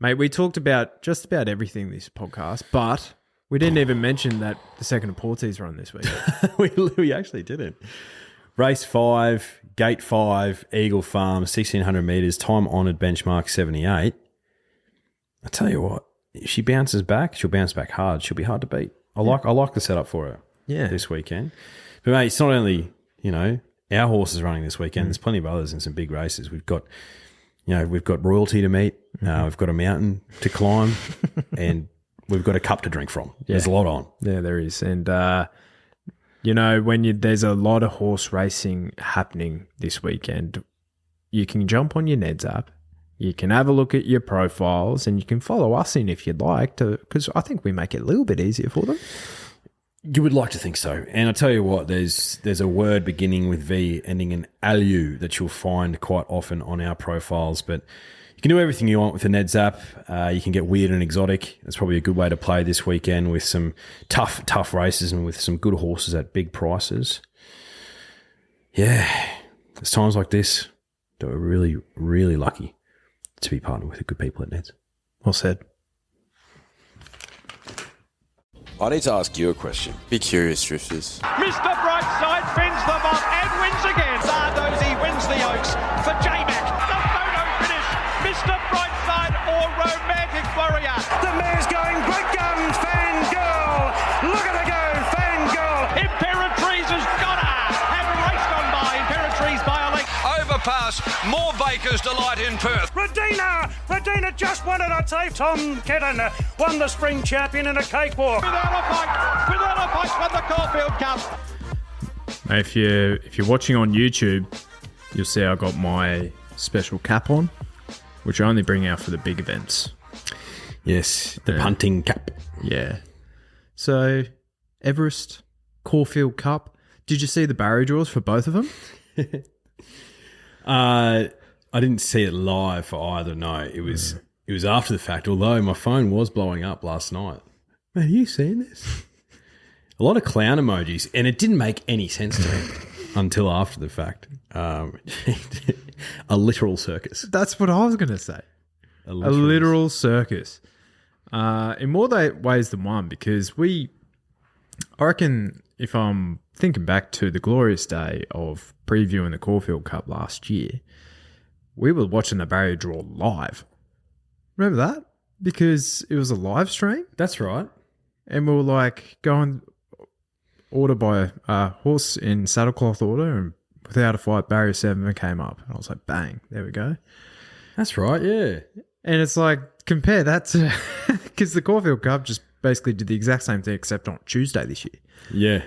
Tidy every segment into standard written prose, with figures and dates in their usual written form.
Mate, we talked about just about everything this podcast, but we didn't even mention that the second of Portie's run this week. we actually didn't. Race 5, Gate 5, Eagle Farm, 1,600 metres, time-honoured benchmark 78. I tell you what, if she bounces back, she'll bounce back hard. She'll be hard to beat. I like the setup for her this weekend. But, mate, it's not only, our horses running this weekend. There's plenty of others in some big races. We've got royalty to meet. We've got a mountain to climb and we've got a cup to drink from. Yeah. There's a lot on. Yeah, there is. And, there's a lot of horse racing happening this weekend, you can jump on your Neds app. You can have a look at your profiles and you can follow us in if you'd like to, because I think we make it a little bit easier for them. You would like to think so. And I tell you what, there's a word beginning with V ending in alu that you'll find quite often on our profiles. But you can do everything you want with the Neds app. You can get weird and exotic. That's probably a good way to play this weekend with some tough races and with some good horses at big prices. Yeah, it's times like this that we're really, really lucky to be partnered with the good people at Neds. Well said. I need to ask you a question. Be curious, Drifters. Mr. Brightside fends them off and wins again. Zardozi wins the Oaks for J-Mac. The photo finish. Mr. Brightside or Romantic Warrior. The mare's going. Great guns. Fangirl. Look at her go. Fangirl. Imperatrice has got her. And raced on by Imperatrice by a length. Overpass. More Baker's Delight in Perth. Redina just won it, I'd say. Tom Kedden won the spring champion in a cakewalk. Without a fight, won the Caulfield Cup. If you're watching on YouTube, you'll see I got my special cap on, which I only bring out for the big events. Yes, the punting cap. Yeah. So, Everest, Caulfield Cup. Did you see the barrier draws for both of them? I didn't see it live for either. No, it was after the fact. Although my phone was blowing up last night. Man, are you seeing this? A lot of clown emojis, and it didn't make any sense to me until after the fact. A literal circus. That's what I was going to say. A literal circus. In more ways than one, because I reckon if I'm thinking back to the glorious day of previewing the Caulfield Cup last year, we were watching the barrier draw live. Remember that? Because it was a live stream. That's right. And we were like going order by a horse in saddlecloth order, and without a fight, barrier 7 came up. And I was like, bang, there we go. That's right, yeah. And it's like, compare that to, because the Caulfield Cup just basically did the exact same thing except on Tuesday this year. Yeah.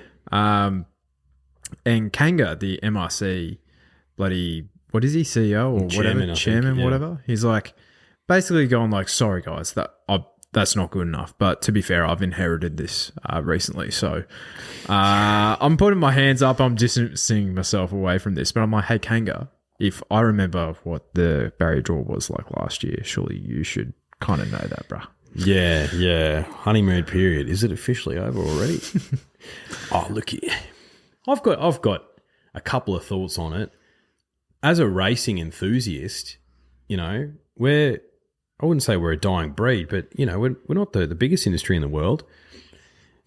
And Kanga, the MRC, bloody, what is he, CEO or whatever? Chairman, yeah. Whatever. He's like, basically going like, sorry guys, that's not good enough. But to be fair, I've inherited this recently. So I'm putting my hands up. I'm distancing myself away from this. But I'm like, hey, Kanga, if I remember what the barrier draw was like last year, surely you should kind of know that, bruh. Yeah. Honeymoon period. Is it officially over already? Oh, look here. I've got a couple of thoughts on it. As a racing enthusiast, I wouldn't say we're a dying breed, but, we're not the biggest industry in the world.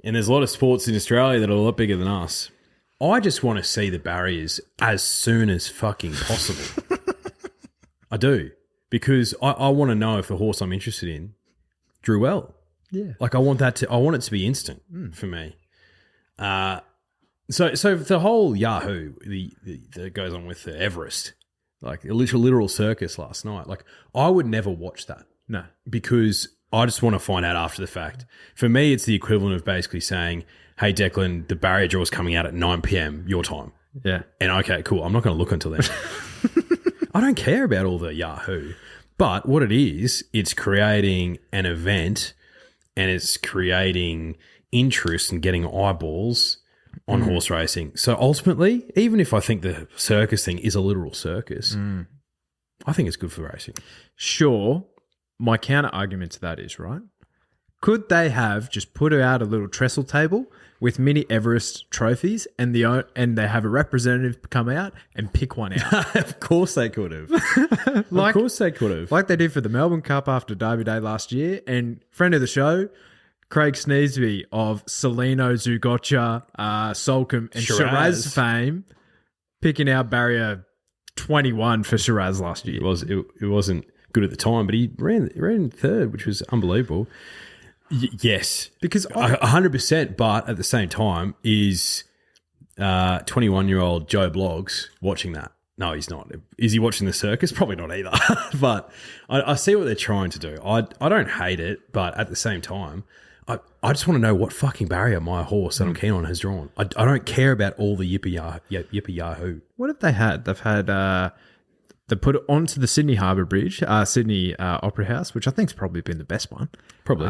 And there's a lot of sports in Australia that are a lot bigger than us. I just want to see the barriers as soon as fucking possible. I do. Because I want to know if the horse I'm interested in drew well. Yeah. Like I want it to be instant for me. So the whole Yahoo that goes on with the Everest, like a literal circus last night, like I would never watch that. No. Because I just want to find out after the fact. For me, it's the equivalent of basically saying, hey, Declan, the barrier draw is coming out at 9 p.m. your time. Yeah. And okay, cool. I'm not going to look until then. I don't care about all the Yahoo. But what it is, it's creating an event and it's creating interest and getting eyeballs on horse racing. So ultimately, even if I think the circus thing is a literal circus, I think it's good for racing. Sure. My counter argument to that is, right, Could they have just put out a little trestle table with mini Everest trophies and they have a representative come out and pick one out? Of course they could have. Of course they could have. Like they did for the Melbourne Cup after Derby Day last year. And friend of the show, Craig Sneesby of Salino, Zugocha, Solcombe and Shiraz fame, picking out barrier 21 for Shiraz last year. It wasn't good at the time, but he ran third, which was unbelievable. Yes, because 100%. But at the same time, is 21-year-old Joe Bloggs watching that? No, he's not. Is he watching the circus? Probably not either. But I see what they're trying to do. I don't hate it, but at the same time, I just want to know what fucking barrier my horse that I'm keen on has drawn. I don't care about all the yippee yahoo. What have they had? They've had they put it onto the Sydney Harbour Bridge, Sydney Opera House, which I think's probably been the best one. Probably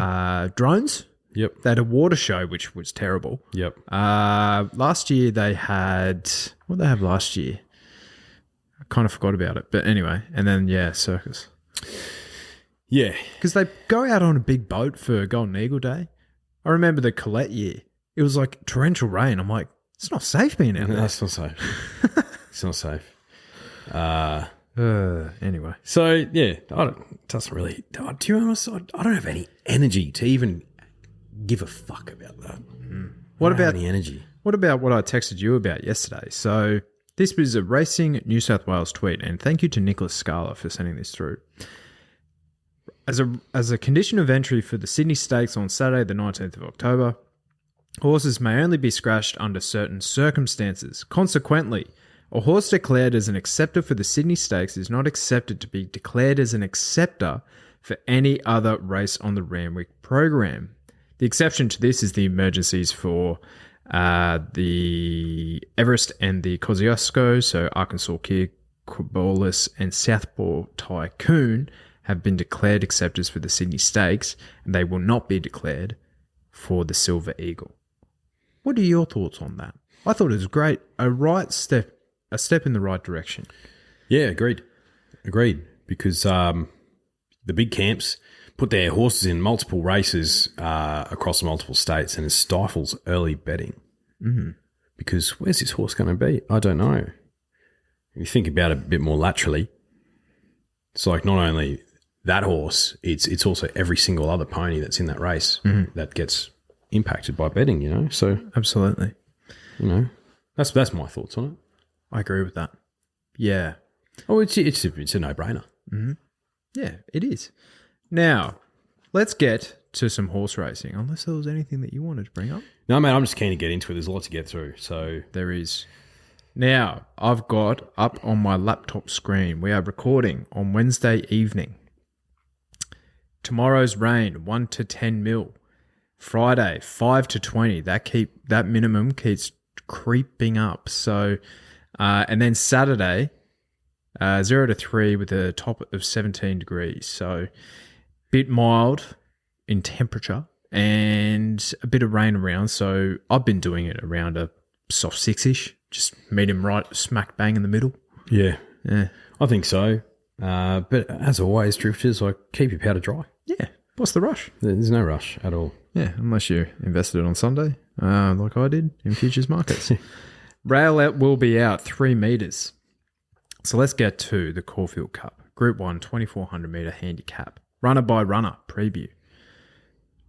drones. Yep. They had a water show, which was terrible. Yep. Last year they had what did they have last year? I kind of forgot about it, but anyway, and then circus. Yeah, because they go out on a big boat for Golden Eagle Day. I remember the Colette year. It was like torrential rain. I'm like, it's not safe being out there. That's not safe. It's not safe. Anyway. So, yeah, it doesn't really... To be honest, I don't have any energy to even give a fuck about that. What about any energy? What about what I texted you about yesterday? So this was a Racing New South Wales tweet, and thank you to Nicholas Scala for sending this through. As a condition of entry for the Sydney Stakes on Saturday, the 19th of October, horses may only be scratched under certain circumstances. Consequently, a horse declared as an acceptor for the Sydney Stakes is not accepted to be declared as an acceptor for any other race on the Randwick program. The exception to this is the emergencies for the Everest and the Kosciuszko, so Arkansas Kid, Quabolis and Southpaw Tycoon have been declared acceptors for the Sydney Stakes, and they will not be declared for the Silver Eagle. What are your thoughts on that? I thought it was great. A step in the right direction. Yeah, agreed. Because the big camps put their horses in multiple races across multiple states, and it stifles early betting. Mm-hmm. Because where's this horse going to be? I don't know. If you think about it a bit more laterally, it's like not only that horse, it's also every single other pony that's in that race that gets impacted by betting, you know? So absolutely. You know, that's my thoughts on it. I agree with that. Yeah. Oh, it's a no-brainer. Mm-hmm. Yeah, it is. Now, let's get to some horse racing, unless there was anything that you wanted to bring up. No, mate, I'm just keen to get into it. There's a lot to get through. So there is. Now, I've got up on my laptop screen, we are recording on Wednesday evening. Tomorrow's rain, 1 to 10 mil. Friday, 5 to 20. That minimum keeps creeping up. So, and then Saturday, 0 to 3 with a top of 17 degrees. So, bit mild in temperature and a bit of rain around. So, I've been doing it around a soft 6-ish. Just meet him right smack bang in the middle. Yeah. I think so. But as always, drifters, like keep your powder dry. Yeah. What's the rush? There's no rush at all. Yeah, unless you invested on Sunday, like I did in futures markets. Rail out will be out 3 metres. So let's get to the Caulfield Cup. Group 1, 2,400 metre handicap. Runner by runner preview.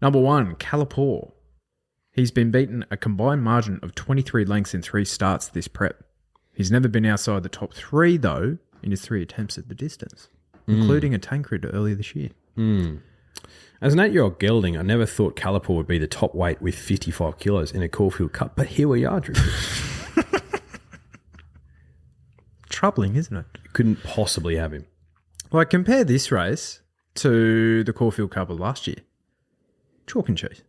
Number 1, Calipore. He's been beaten a combined margin of 23 lengths in 3 starts this prep. He's never been outside the top 3, though, in his 3 attempts at the distance, including a Tancred earlier this year. As an 8-year-old gelding, I never thought Calipore would be the top weight with 55 kilos in a Caulfield Cup, but here we are, Drew. Troubling, isn't it? You couldn't possibly have him. Like, compare this race to the Caulfield Cup of last year. Chalk and cheese.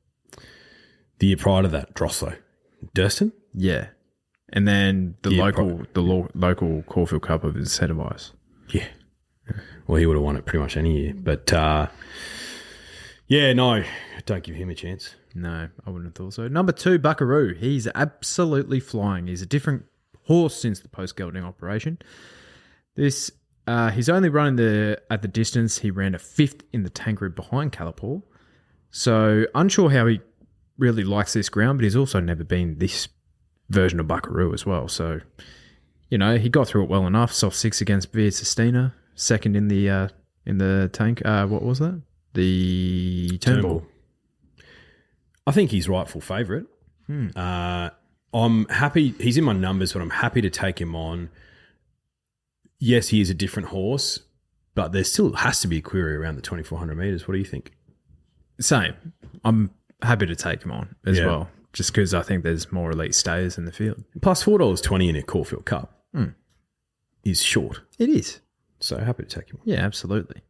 The year prior to that, Drosso. Durston? Yeah. And then the local Caulfield Cup of Incentivize. Yeah. Well, he would have won it pretty much any year. But, yeah, no, don't give him a chance. No, I wouldn't have thought so. Number 2, Buckaroo. He's absolutely flying. He's a different horse since the post-gelding operation. He's only running at the distance. He ran a 5th in the Tancred behind Calipore. So unsure how he really likes this ground, but he's also never been this version of Buckaroo as well. So, he got through it well enough. Soft 6 against Via Sistina, second in the tank. What was that? The Turnbull. I think he's rightful favourite. I'm happy. He's in my numbers, but I'm happy to take him on. Yes, he is a different horse, but there still has to be a query around the 2,400 metres. What do you think? Same. I'm happy to take him on as well, just because I think there's more elite stayers in the field. Plus $4.20 in a Caulfield Cup is short. It is. So happy to take him on. Yeah, absolutely.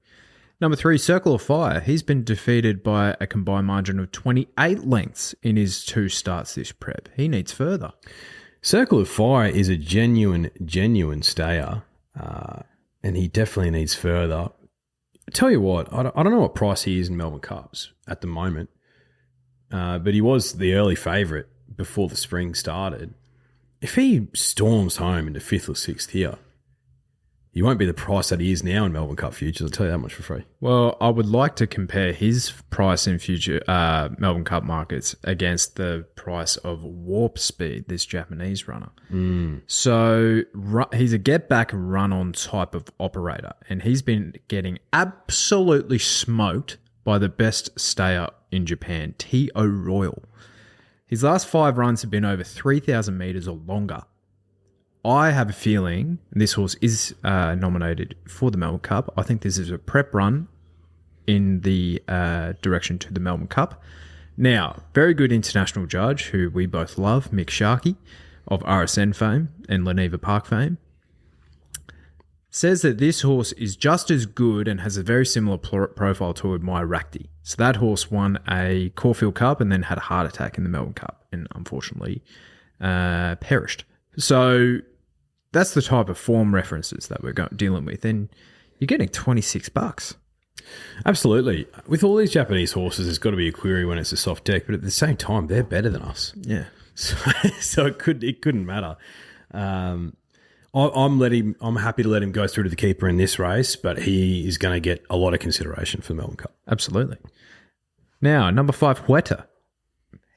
Number 3, Circle of Fire. He's been defeated by a combined margin of 28 lengths in his 2 starts this prep. He needs further. Circle of Fire is a genuine stayer, and he definitely needs further. Tell you what, I don't know what price he is in Melbourne Cups at the moment, but he was the early favourite before the spring started. If he storms home into 5th or 6th here, he won't be the price that he is now in Melbourne Cup futures. I'll tell you that much for free. Well, I would like to compare his price in future Melbourne Cup markets against the price of Warp Speed, this Japanese runner. So he's a get-back run-on type of operator, and he's been getting absolutely smoked by the best stayer in Japan, T.O. Royal. His last 5 runs have been over 3,000 metres or longer. I have a feeling this horse is nominated for the Melbourne Cup. I think this is a prep run in the direction to the Melbourne Cup. Now, very good international judge who we both love, Mick Sharkey of RSN fame and Leneva Park fame, says that this horse is just as good and has a very similar profile to Admire Rakti. So that horse won a Caulfield Cup and then had a heart attack in the Melbourne Cup and unfortunately perished. So that's the type of form references that we're dealing with, and you're getting $26. Absolutely. With all these Japanese horses, there's got to be a query when it's a soft deck, but at the same time, they're better than us. Yeah. So it couldn't matter. I'm happy to let him go through to the keeper in this race, but he is going to get a lot of consideration for the Melbourne Cup. Absolutely. Now, number 5, Hueta.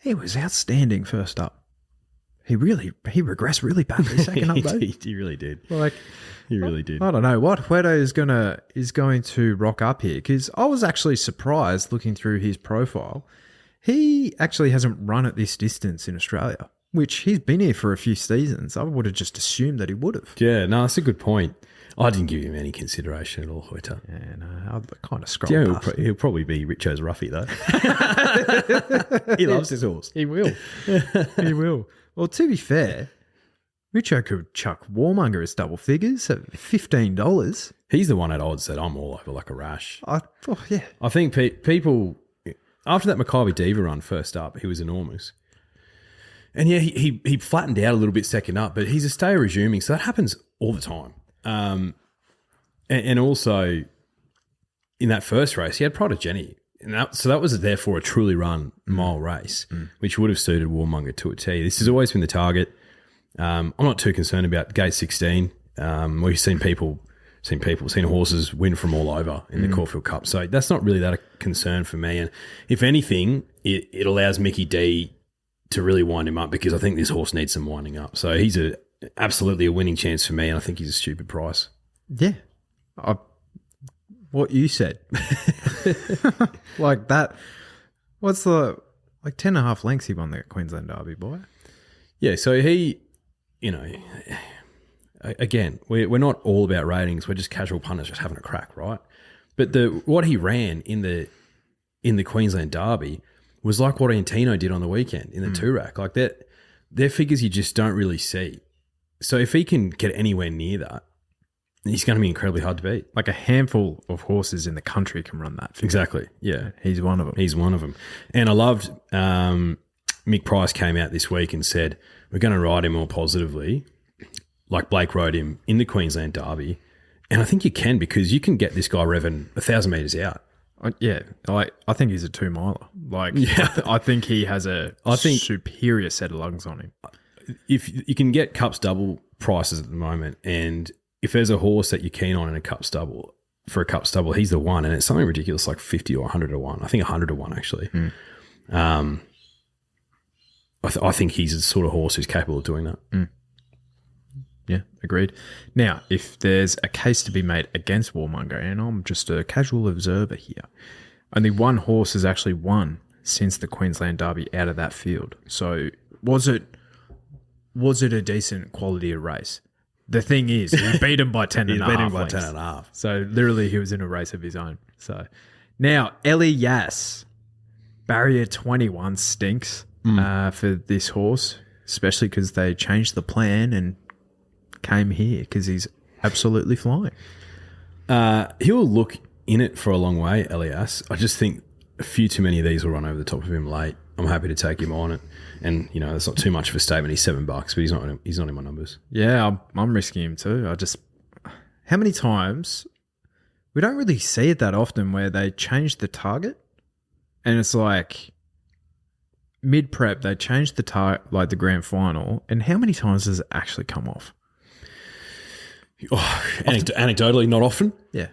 He was outstanding first up. He regressed really badly second up, though. He really did. He really did. I don't know what Hueta is going to rock up here, because I was actually surprised looking through his profile. He actually hasn't run at this distance in Australia, which he's been here for a few seasons. I would have just assumed that he would have. Yeah, no, that's a good point. I didn't give him any consideration at all, Hueta. Yeah, no, I'll kind of scroll past. He'll probably be Richo's roughie, though. He loves his horse. He will. He will. Well, to be fair, Richo could chuck Warmonger as double figures at $15. He's the one at odds that I'm all over like a rash. Yeah. I think people, after that Maccabi Diva run first up, he was enormous. And yeah, he flattened out a little bit second up, but he's a stayer resuming, so that happens all the time. And also, in that first race, he had Prodigy. So that was therefore a truly run mile race, which would have suited Warmonger to a T. This has always been the target. I'm not too concerned about gate 16. We've seen horses win from all over in the Caulfield Cup. So that's not really that a concern for me. And if anything, it allows Mickey D to really wind him up, because I think this horse needs some winding up. So he's absolutely a winning chance for me, and I think he's a stupid price. Yeah. What you said. Like that. What's 10.5 lengths he won the Queensland Derby by? Yeah, so he, again, we're not all about ratings. We're just casual punters just having a crack, right? But what he ran in the Queensland Derby was like what Antino did on the weekend in the two-rack. Like that, they're figures you just don't really see. So if he can get anywhere near that, he's going to be incredibly hard to beat. Like a handful of horses in the country can run that figure. Exactly, yeah. He's one of them. And I loved Mick Price came out this week and said, we're going to ride him more positively, like Blake rode him in the Queensland Derby. And I think you can, because you can get this guy revving 1,000 metres out. I think he's a 2-miler. I think he has a superior set of lungs on him. If you can get Cups double prices at the moment, and if there's a horse that you're keen on in a Cups double, for a cup stubble. He's the one, and it's something ridiculous like 50 or 100 to 1. I think 100 to 1 actually. I think he's the sort of horse who's capable of doing that. Yeah, agreed. Now, if there's a case to be made against Warmonger, and I'm just a casual observer here, only one horse has actually won since the Queensland Derby out of that field. So was it a decent quality of race? The thing is, he beat him by 10 and a half. Beat him by 10 and a half. So literally he was in a race of his own. So now, Elias, barrier 21 stinks for this horse, especially because they changed the plan and came here because he's absolutely flying. He'll look in it for a long way, Elias. I just think a few too many of these will run over the top of him late. I'm happy to take him on it. And, you know, it's not too much of a statement. He's $7, but he's not in my numbers. Yeah, I'm risking him too. How many times, we don't really see it that often where they change the target and it's like mid-prep, they change the target, like the grand final, and how many times does it actually come off? Oh, anecdotally, not often. Yeah.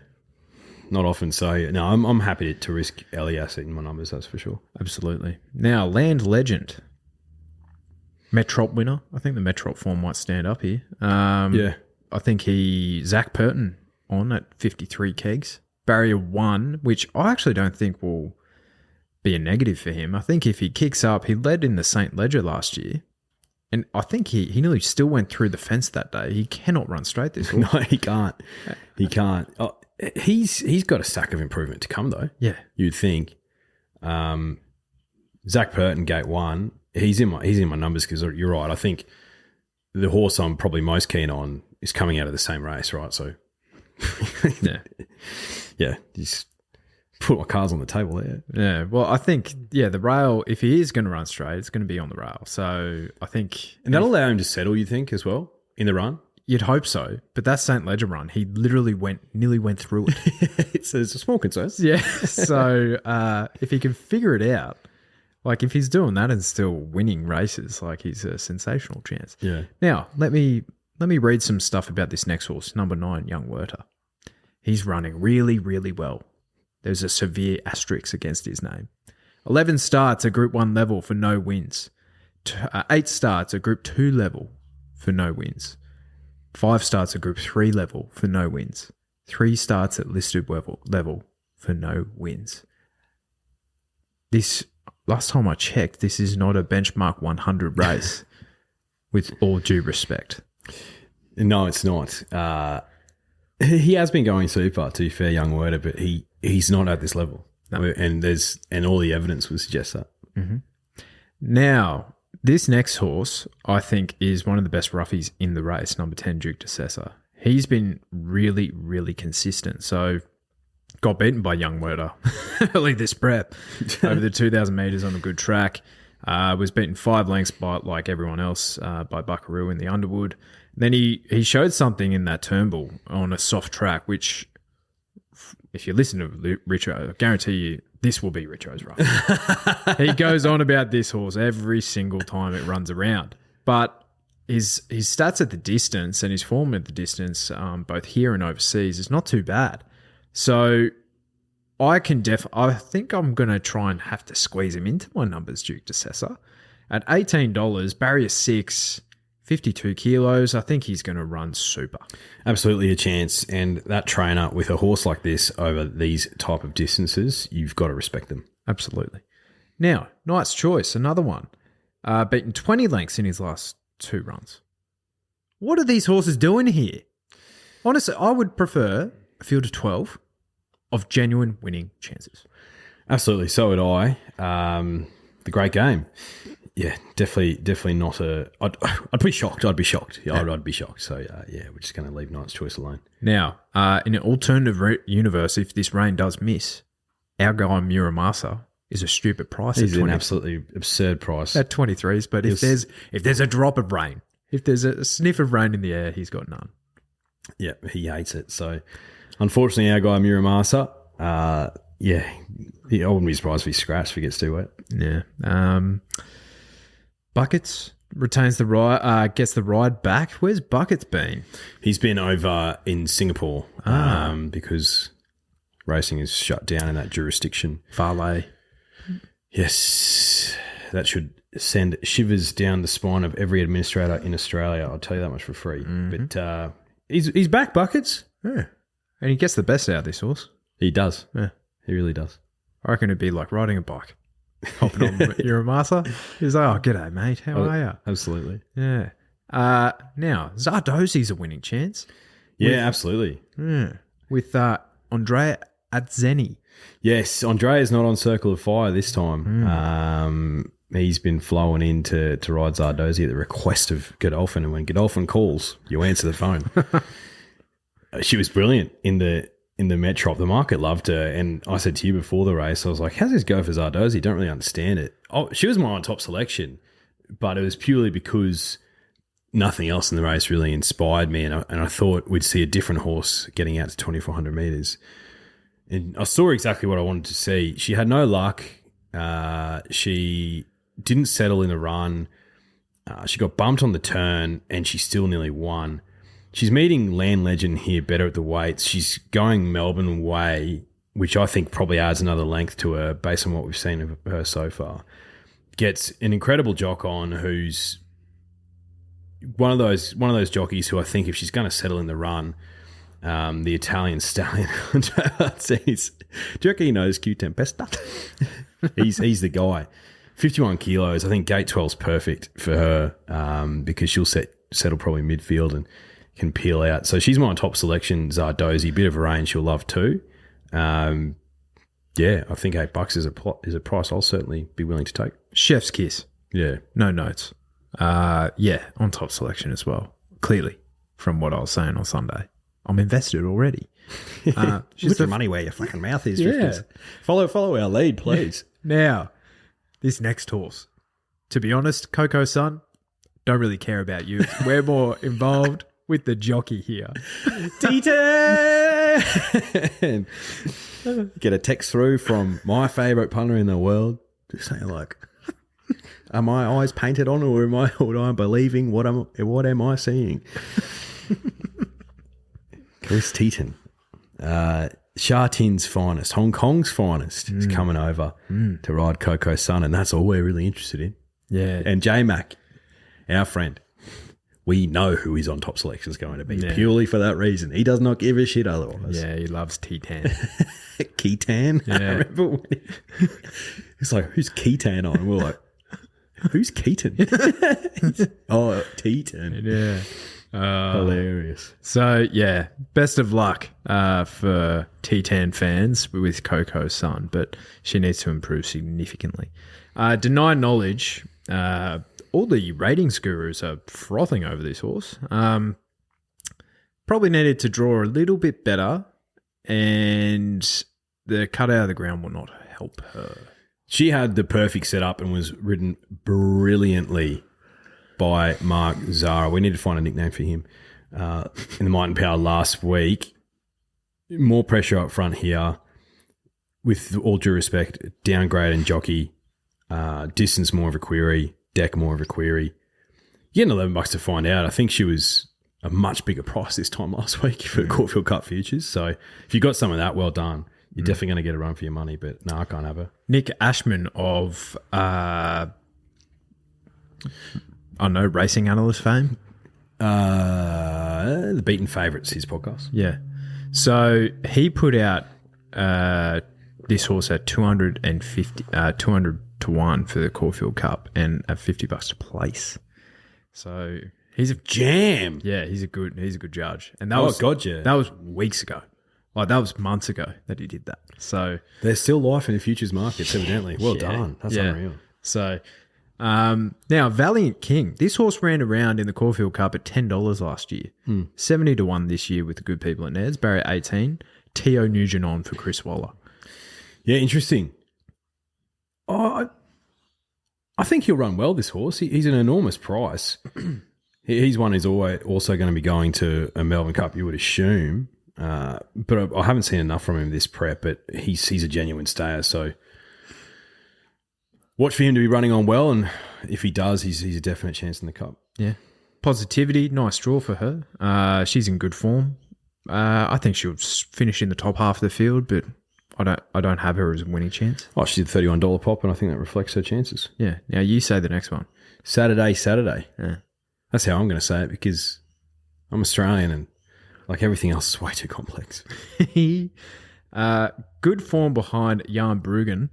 Not often. So, no, I'm happy to risk Elias in my numbers, that's for sure. Absolutely. Now, Land Legend. Metrop winner. I think the Metrop form might stand up here. Yeah. I think Zach Purton on at 53 kegs. Barrier 1, which I actually don't think will be a negative for him. I think if he kicks up, he led in the St. Ledger last year. And I think he nearly still went through the fence that day. He cannot run straight this horse. No, he can't. He can't. Oh, he's got a stack of improvement to come, though. Yeah. You'd think. Zach Purton, gate 1, he's in my numbers because you're right. I think the horse I'm probably most keen on is coming out of the same race, right? So, yeah, just put my cards on the table there. Yeah, well, I think, the rail, if he is going to run straight, it's going to be on the rail. So I think... And that'll allow him to settle, you think, as well, in the run? You'd hope so. But that St. Ledger run, he literally nearly went through it. It's a small concern. Yeah, so if he can figure it out, like if he's doing that and still winning races, like he's a sensational chance. Yeah. Now, let me read some stuff about this next horse, number 9, Young Werter. He's running really, really well. There's a severe asterisk against his name. 11 starts at Group 1 level for no wins. 8 starts at Group 2 level for no wins. 5 starts at Group 3 level for no wins. 3 starts at listed level for no wins. This, last time I checked, this is not a benchmark 100 race, with all due respect. No, it's not. He has been going super, to be fair, Young Werter, but he's not at this level. No. And all the evidence would suggest that. Mm-hmm. Now, this next horse, I think, is one of the best roughies in the race, number 10, Duke de Sessa. He's been really, really consistent. So, got beaten by Young Werter early this prep over the 2,000 metres on a good track. Was beaten 5 lengths by, like everyone else, by Buckaroo in the Underwood. Then he showed something in that Turnbull on a soft track, which, if you listen to Richo, I guarantee you this will be Richo's rough. He goes on about this horse every single time it runs around. But his stats at the distance and his form at the distance, both here and overseas, is not too bad. So I think I'm going to try and have to squeeze him into my numbers, Duke de Sessa. At $18, barrier 6, 52 kilos, I think he's going to run super. Absolutely a chance. And that trainer with a horse like this over these type of distances, you've got to respect them. Absolutely. Now, Knight's Choice, another one. Beaten 20 lengths in his last 2 runs. What are these horses doing here? Honestly, I would prefer a field of 12 of genuine winning chances. Absolutely. So would I. The great game. Yeah, definitely not a... I'd be shocked. I'd be shocked. Yeah, I'd be shocked. So, we're just going to leave Knight's Choice alone. Now, in an alternative universe, if this rain does miss, our guy Muramasa is a stupid price. He's an absolutely absurd price. At 23s, but if there's a drop of rain, if there's a sniff of rain in the air, he's got none. Yeah, he hates it. So, unfortunately, our guy Muramasa, I wouldn't be surprised if he scratched if he gets too wet. Yeah. Buckets retains the ride, gets the ride back. Where's Buckets been? He's been over in Singapore because racing is shut down in that jurisdiction. Farley. Yes, that should send shivers down the spine of every administrator in Australia. I'll tell you that much for free. But he's back, Buckets. Yeah. And he gets the best out of this horse. He does. Yeah. He really does. I reckon it'd be like riding a bike. Hopping on, you're a master. He's like, oh, g'day, mate. How are you? Absolutely. Yeah. Now, Zardozi's a winning chance. Yeah, absolutely. Yeah. With Andrea Atzeni. Yes, Andre is not on Circle of Fire this time. He's been flowing in to ride Zardozi at the request of Godolphin, and when Godolphin calls, you answer the phone. She was brilliant in the Metrop. The market loved her, and I said to you before the race, I was like, how's this go for Zardozi? Don't really understand it. Oh, she was my on-top selection, but it was purely because nothing else in the race really inspired me, and I thought we'd see a different horse getting out to 2,400 metres. And I saw exactly what I wanted to see. She had no luck. She didn't settle in the run. She got bumped on the turn, and she still nearly won. She's meeting Land Legend here better at the weights. She's going Melbourne way, which I think probably adds another length to her based on what we've seen of her so far. Gets an incredible jock on who's one of those jockeys who I think if she's going to settle in the run, the Italian stallion. Do you reckon he knows Q Tempesta? he's the guy. 51 kilos. I think gate 12's perfect for her because she'll settle probably midfield and can peel out. So she's my top selection. Zardozi, bit of a range she'll love too. Yeah, I think $8 is a price I'll certainly be willing to take. Chef's kiss. Yeah, no notes. Yeah, on top selection as well. Clearly, from what I was saying on Sunday. I'm invested already. Put your money where your fucking mouth is. Yeah. Follow our lead, please. Now, this next horse. To be honest, Coco Sun, don't really care about you. We're more involved with the jockey here. Titan! Get a text through from my favourite punter in the world. Just saying like, are my eyes painted on or am I believing? What am I seeing? Chris Teaton, Sha Tin's finest, Hong Kong's finest, is coming over to ride Coco Sun, and that's all we're really interested in. Yeah. And J-Mac, our friend, we know who his on-top selection is going to be purely for that reason. He does not give a shit otherwise. Yeah, he loves T-Tan. Keaton? Yeah. I remember when he's like, who's Keaton on? And we're like, who's Keaton? Oh, Teaton. Yeah. Hilarious. So, yeah, best of luck for T10 fans with Coco Sun, but she needs to improve significantly. Deny knowledge. All the ratings gurus are frothing over this horse. Probably needed to draw a little bit better, and the cut out of the ground will not help her. She had the perfect setup and was ridden brilliantly by Mark Zara. We need to find a nickname for him. In the Might and Power last week, more pressure up front here. With all due respect, downgrade and jockey, distance more of a query, deck more of a query. You get $11 to find out. I think she was a much bigger price this time last week for Caulfield Cup futures. So if you got some of that, well done. You're definitely going to get a run for your money, but no, I can't have her. Nick Ashman of racing analyst fame. The Beaten Favourites, his podcast. Yeah. So he put out this horse at 200 to 1 for the Caulfield Cup and at $50 to place. So he's a jam. Yeah, he's a good judge. And that that was weeks ago. Like that was months ago that he did that. So there's still life in the futures markets, evidently. Well done. That's unreal. So now Valiant King. This horse ran around in the Caulfield Cup at $10 last year. 70 to 1 this year with the good people at Ned's. Barry 18. T.O. Nugent on for Chris Waller. Yeah, interesting. Oh, I think he'll run well, this horse. He's an enormous price. He's one who's also going to be going to a Melbourne Cup, you would assume. But I haven't seen enough from him this prep, but he's a genuine stayer. So watch for him to be running on well, and if he does, he's a definite chance in the Cup. Yeah. Positivity, nice draw for her. She's in good form. I think she'll finish in the top half of the field, but I don't have her as a winning chance. Oh, she did $31 pop, and I think that reflects her chances. Yeah. Now you say the next one. Saturday. Yeah. That's how I'm going to say it because I'm Australian and like everything else is way too complex. Good form behind Jan Bruegel.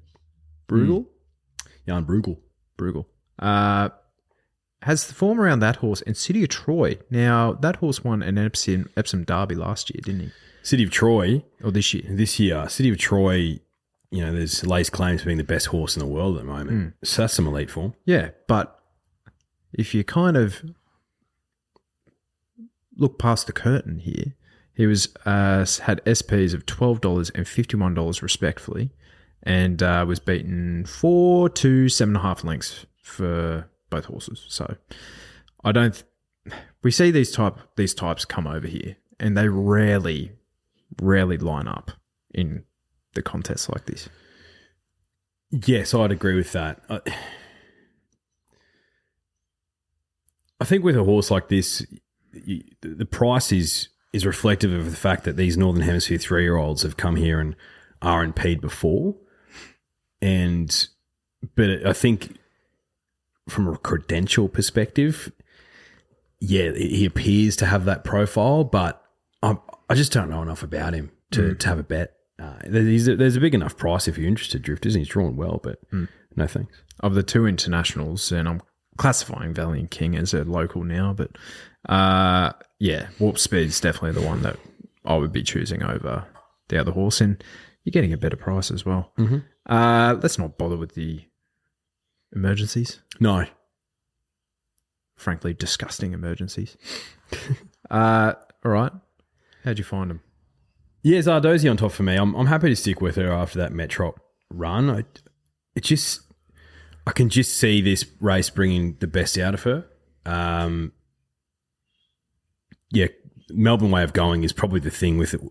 Jan Bruegel. Has the form around that horse and City of Troy. Now, that horse won an Epsom Derby last year, didn't he? City of Troy. Or this year? This year. City of Troy, there's lays claims to being the best horse in the world at the moment. So that's some elite form. Yeah, but if you kind of look past the curtain here, he was had SPs of $12 and $51 respectively, and was beaten 4 to 7.5 lengths for both horses. So I don't. We see these types come over here, and they rarely line up in the contests like this. Yes, I'd agree with that. I think with a horse like this, the price is reflective of the fact that these Northern Hemisphere 3-year-olds have come here and RNP'd before. But I think from a credential perspective, yeah, he appears to have that profile, but I just don't know enough about him to have a bet. There's a big enough price if you're interested, Drifters, and he's drawn well, but no thanks. Of the two internationals, and I'm classifying Valiant King as a local now, but Warp Speed's definitely the one that I would be choosing over the other horse, and you're getting a better price as well. Mm-hmm. Let's not bother with the emergencies. No. Frankly, disgusting emergencies. All right. How'd you find them? Yeah, Zardozi on top for me. I'm happy to stick with her after that Metrop run. I can just see this race bringing the best out of her. Melbourne way of going is probably the thing with it,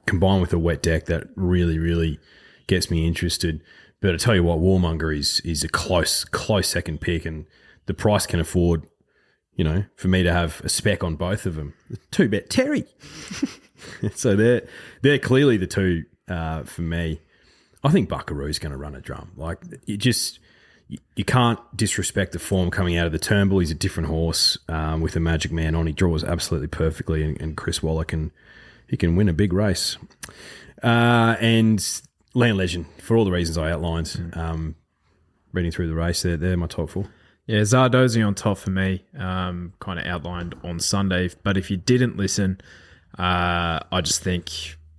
combined with a wet deck that really, really gets me interested. But I tell you what, Warmonger is a close second pick, and the price can afford, for me to have a spec on both of them. 2-bet Terry. So they're clearly the two for me. I think Buckaroo's going to run a drum. Like you can't disrespect the form coming out of the Turnbull. He's a different horse with a Magic Man on. He draws absolutely perfectly, and Chris Waller can win a big race. And Land Legend, for all the reasons I outlined, reading through the race, they're my top 4. Yeah, Zardozi on top for me, kind of outlined on Sunday. But if you didn't listen, I just think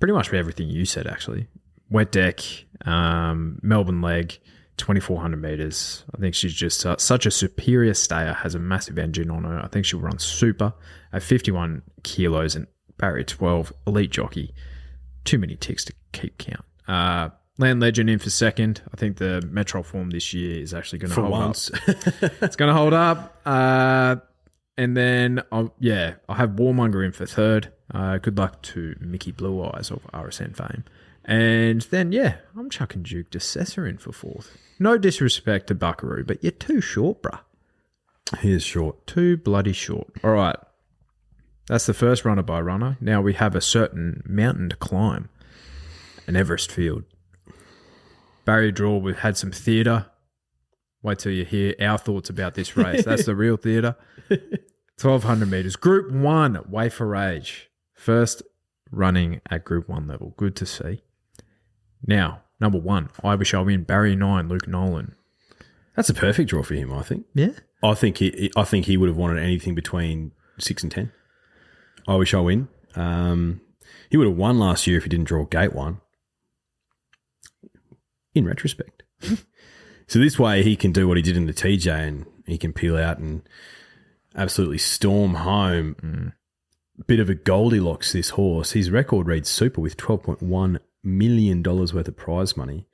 pretty much for everything you said, actually. Wet deck, Melbourne leg, 2,400 metres. I think she's just such a superior stayer, has a massive engine on her. I think she'll run super at 51 kilos and barrier 12, elite jockey. Too many ticks to keep count. Land Legend in for second. I think the Metro form this year is actually going to hold once. up. It's going to hold up. And then, I have Warmonger in for third. Good luck to Mickey Blue Eyes of RSN fame. And then, I'm chucking Duke DeCessor in for fourth. No disrespect to Buckaroo, but you're too short, bruh. He is short. Too bloody short. All right. That's the first runner by runner. Now we have a certain mountain to climb. An Everest field. Barrier draw, we've had some theatre. Wait till you hear our thoughts about this race. That's the real theatre. 1,200 metres. Group 1, Way for Age. First running at Group 1 level. Good to see. Now, number 1, I Wish I Win. Barrier 9, Luke Nolan. That's a perfect draw for him, I think. Yeah? I think he would have wanted anything between 6 and 10. I Wish I Win. He would have won last year if he didn't draw Gate 1. In retrospect. So this way he can do what he did in the TJ and he can peel out and absolutely storm home. Bit of a Goldilocks, this horse. His record reads super with $12.1 million worth of prize money.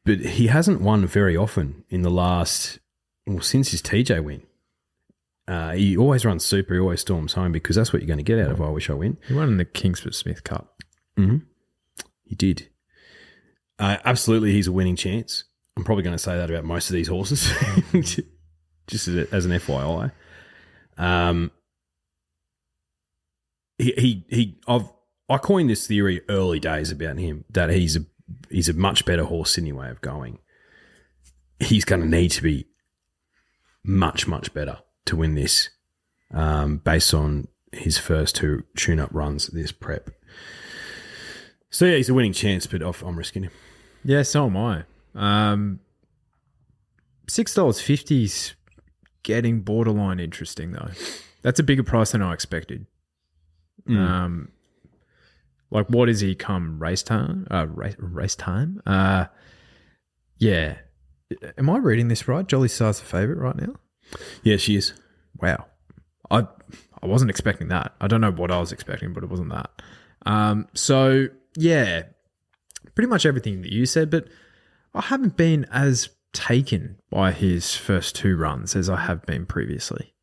But he hasn't won very often in the last, since his TJ win. He always runs super. He always storms home because that's what you're going to get out of I Wish I Win. He won in the Kingsford Smith Cup. Mm-hmm. He did. Absolutely, he's a winning chance. I'm probably going to say that about most of these horses, just as an FYI. I coined this theory early days about him that he's a much better horse Sydney way of going. He's going to need to be much, much better to win this, based on his first 2 tune-up runs this prep. So, yeah, he's a winning chance, but I'm risking him. Yeah, so am I. $6.50's getting borderline interesting, though. That's a bigger price than I expected. Like, what is he come race time? Race time? Yeah. Am I reading this right? Jolly Star's the favourite right now? Yeah, she is. Wow. I wasn't expecting that. I don't know what I was expecting, but it wasn't that. So, yeah, pretty much everything that you said, but I haven't been as taken by his first 2 runs as I have been previously.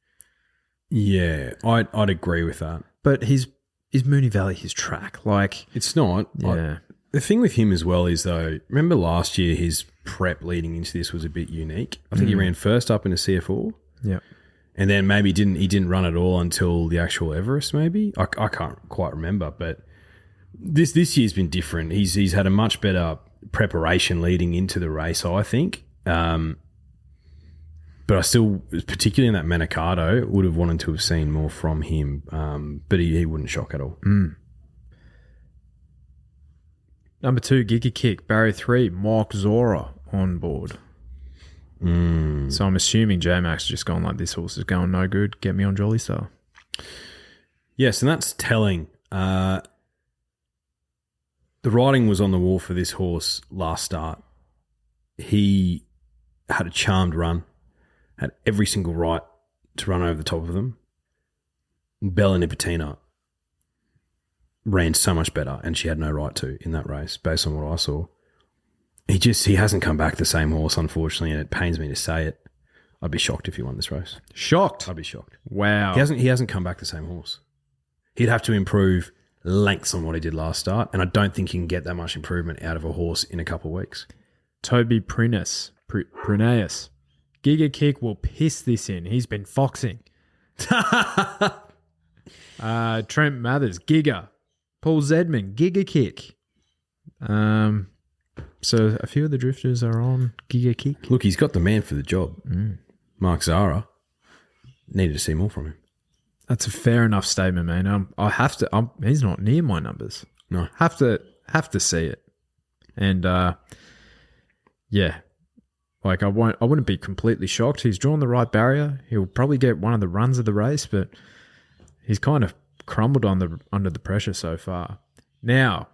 Yeah, I'd agree with that. But is Moonee Valley his track? Like, it's not. Yeah. The thing with him as well is, though, remember last year his prep leading into this was a bit unique. I think he ran first up in a CF4. Yeah. And then maybe he didn't run at all until the actual Everest, maybe. I can't quite remember, but this year's been different. He's had a much better preparation leading into the race, I think. But I still, particularly in that Manikato, would have wanted to have seen more from him. But he wouldn't shock at all. Number 2, Giga Kick, barrier 3, Mark Zora on board. So I'm assuming J-Max just gone like, this horse is going no good, get me on Jolly Star. Yes, and that's telling. The writing was on the wall for this horse last start. He had a charmed run, had every single right to run over the top of them. Bella Nipotina ran so much better, and she had no right to in that race, based on what I saw. He hasn't come back the same horse, unfortunately, and it pains me to say it. I'd be shocked if he won this race. Shocked? I'd be shocked. Wow. He hasn't come back the same horse. He'd have to improve lengths on what he did last start, and I don't think he can get that much improvement out of a horse in a couple of weeks. Toby Prineus. Giga Kick will piss this in. He's been foxing. Trent Mathers, Giga. Paul Zedman, Giga Kick. So a few of the drifters are on Giga Kick. Look, he's got the man for the job. Mark Zara. Needed to see more from him. That's a fair enough statement, man. I have to. He's not near my numbers. No, have to see it. And yeah, like I wouldn't be completely shocked. He's drawn the right barrier. He'll probably get one of the runs of the race, but he's kind of crumbled under the pressure so far. Now,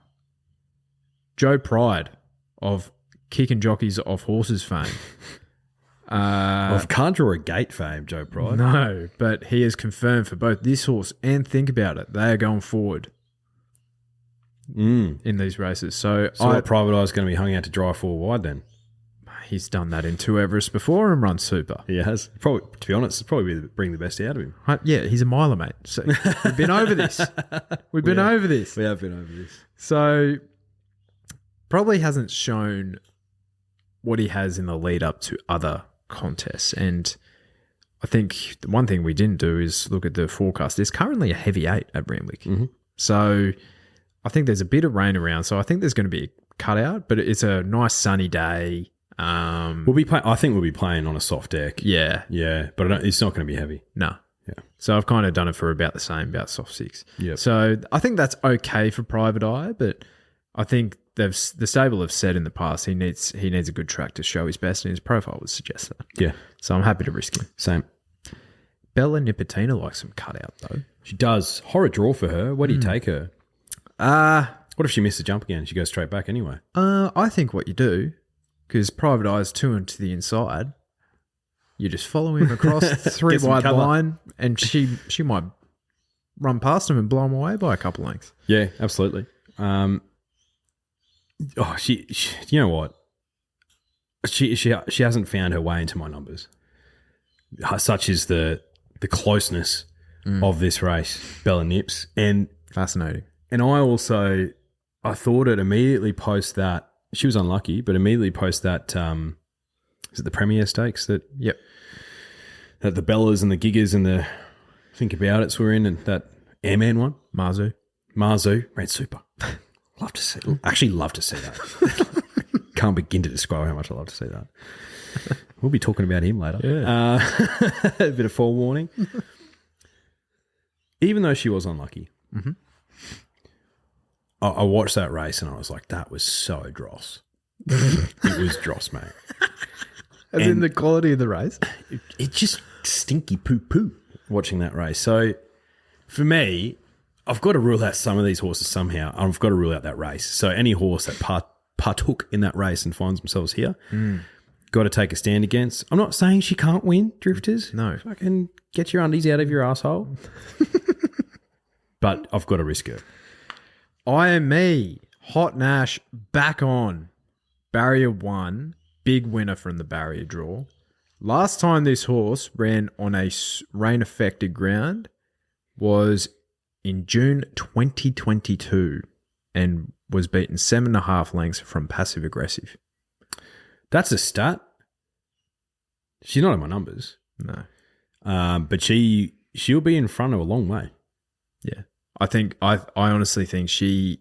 Joe Pride of Kicking Jockeys Off Horses fame. I can't draw a gate fame, Joe Pride. No, but he has confirmed for both this horse and Think About It, they are going forward in these races. So Private Eye's going to be hung out to dry 4 wide then? He's done that in 2 Everest before and run super. He has. Probably, to be honest, probably bring the best out of him. Yeah, he's a miler, mate. So we've been over this. We've been over this. We have been over this. So probably hasn't shown what he has in the lead up to other contests. And I think the one thing we didn't do is look at the forecast. There's currently a heavy 8 at Randwick. So I think there's a bit of rain around. So I think there's going to be a cutout, but it's a nice sunny day. I think we'll be playing on a soft deck. Yeah. Yeah, but it's not going to be heavy. No. Yeah. So I've kind of done it for about the same, about soft 6. Yeah. So I think that's okay for Private Eye, but I think the stable have said in the past he needs a good track to show his best, and his profile would suggest that. Yeah. So I'm happy to risk him. Same. Bella Nipotina likes some cutout though. She does. Horror draw for her. Where do you take her? What if she missed the jump again? She goes straight back anyway. I think what you do, because Private Eye's 2 into the inside, you just follow him across 3 wide line, and she might run past him and blow him away by a couple lengths. Yeah, absolutely. She you know what? She hasn't found her way into my numbers. Such is the closeness of this race, Bella Nips, and fascinating. And I thought it immediately post that she was unlucky, but immediately post that is it the Premier Stakes that yep, that the Bellas and the Gigas and the Think About It's were in, and that Airman won. Marzu. Ran super. Love to see that. Can't begin to describe how much I love to see that. We'll be talking about him later. Yeah. A bit of forewarning. Even though she was unlucky, I watched that race and I was like, that was so dross. It was dross, mate. As in the quality of the race? It just stinky poo-poo watching that race. So for me, I've got to rule out some of these horses somehow. I've got to rule out that race. So any horse that partook in that race and finds themselves here, got to take a stand against. I'm not saying she can't win, Drifters. No. Fucking get your undies out of your asshole. But I've got to risk it. I am me. Hot Nash back on. Barrier 1. Big winner from the barrier draw. Last time this horse ran on a rain-affected ground was in June 2022 and was beaten 7.5 lengths from Passive Aggressive. That's a stat. She's not in my numbers. No. But she'll be in front of a long way. Yeah. I honestly think she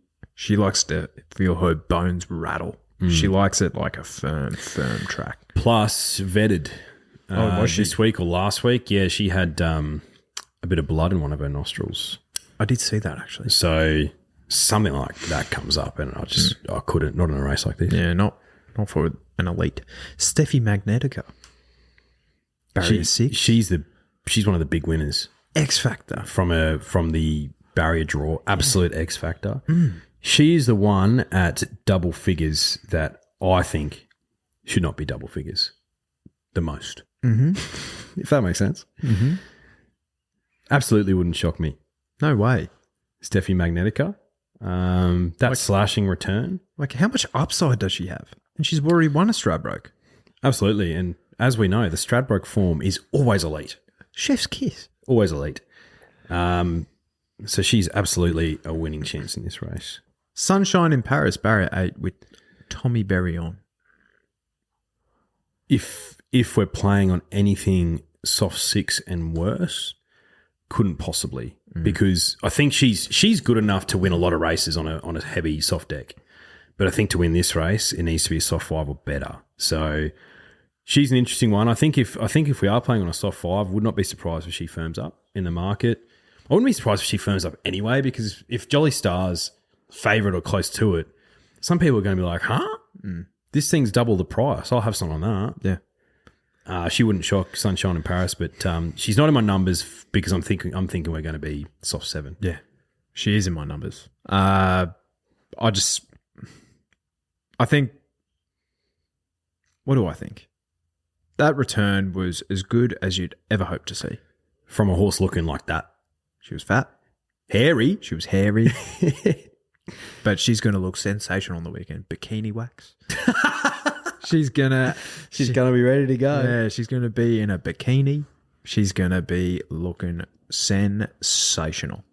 likes to feel her bones rattle. She likes it like a firm track. Plus vetted. Was she? This week or last week? Yeah, she had a bit of blood in one of her nostrils. I did see that actually. So something like that comes up and I couldn't, not in a race like this. Yeah, not for an elite. Steffi Magnetica. Barrier 6. She's one of the big winners. X Factor. From the barrier draw. Absolute X Factor. She is the one at double figures that I think should not be double figures. The most. If that makes sense. Absolutely wouldn't shock me. No way. Steffi Magnetica. That slashing return. Like, how much upside does she have? And she's already won a Stradbroke. Absolutely. And as we know, the Stradbroke form is always elite. Chef's kiss. Always elite. So she's absolutely a winning chance in this race. Sunshine in Paris, barrier 8 with Tommy Berry on. If we're playing on anything soft 6 and worse, couldn't possibly. Because I think she's good enough to win a lot of races on a heavy soft deck. But I think to win this race, it needs to be a soft 5 or better. So she's an interesting one. I think if we are playing on a soft 5, would not be surprised if she firms up in the market. I wouldn't be surprised if she firms up anyway, because if Jolly Star's favourite or close to it, some people are going to be like, huh? This thing's double the price. I'll have some on that. Yeah. She wouldn't shock Sunshine in Paris, but she's not in my numbers because I'm thinking we're going to be soft 7. Yeah. She is in my numbers. I think, what do I think? That return was as good as you'd ever hope to see. From a horse looking like that. She was fat. Hairy. She was hairy. But she's going to look sensational on the weekend. Bikini wax. She's going to be ready to go. Yeah, she's going to be in a bikini. She's going to be looking sensational.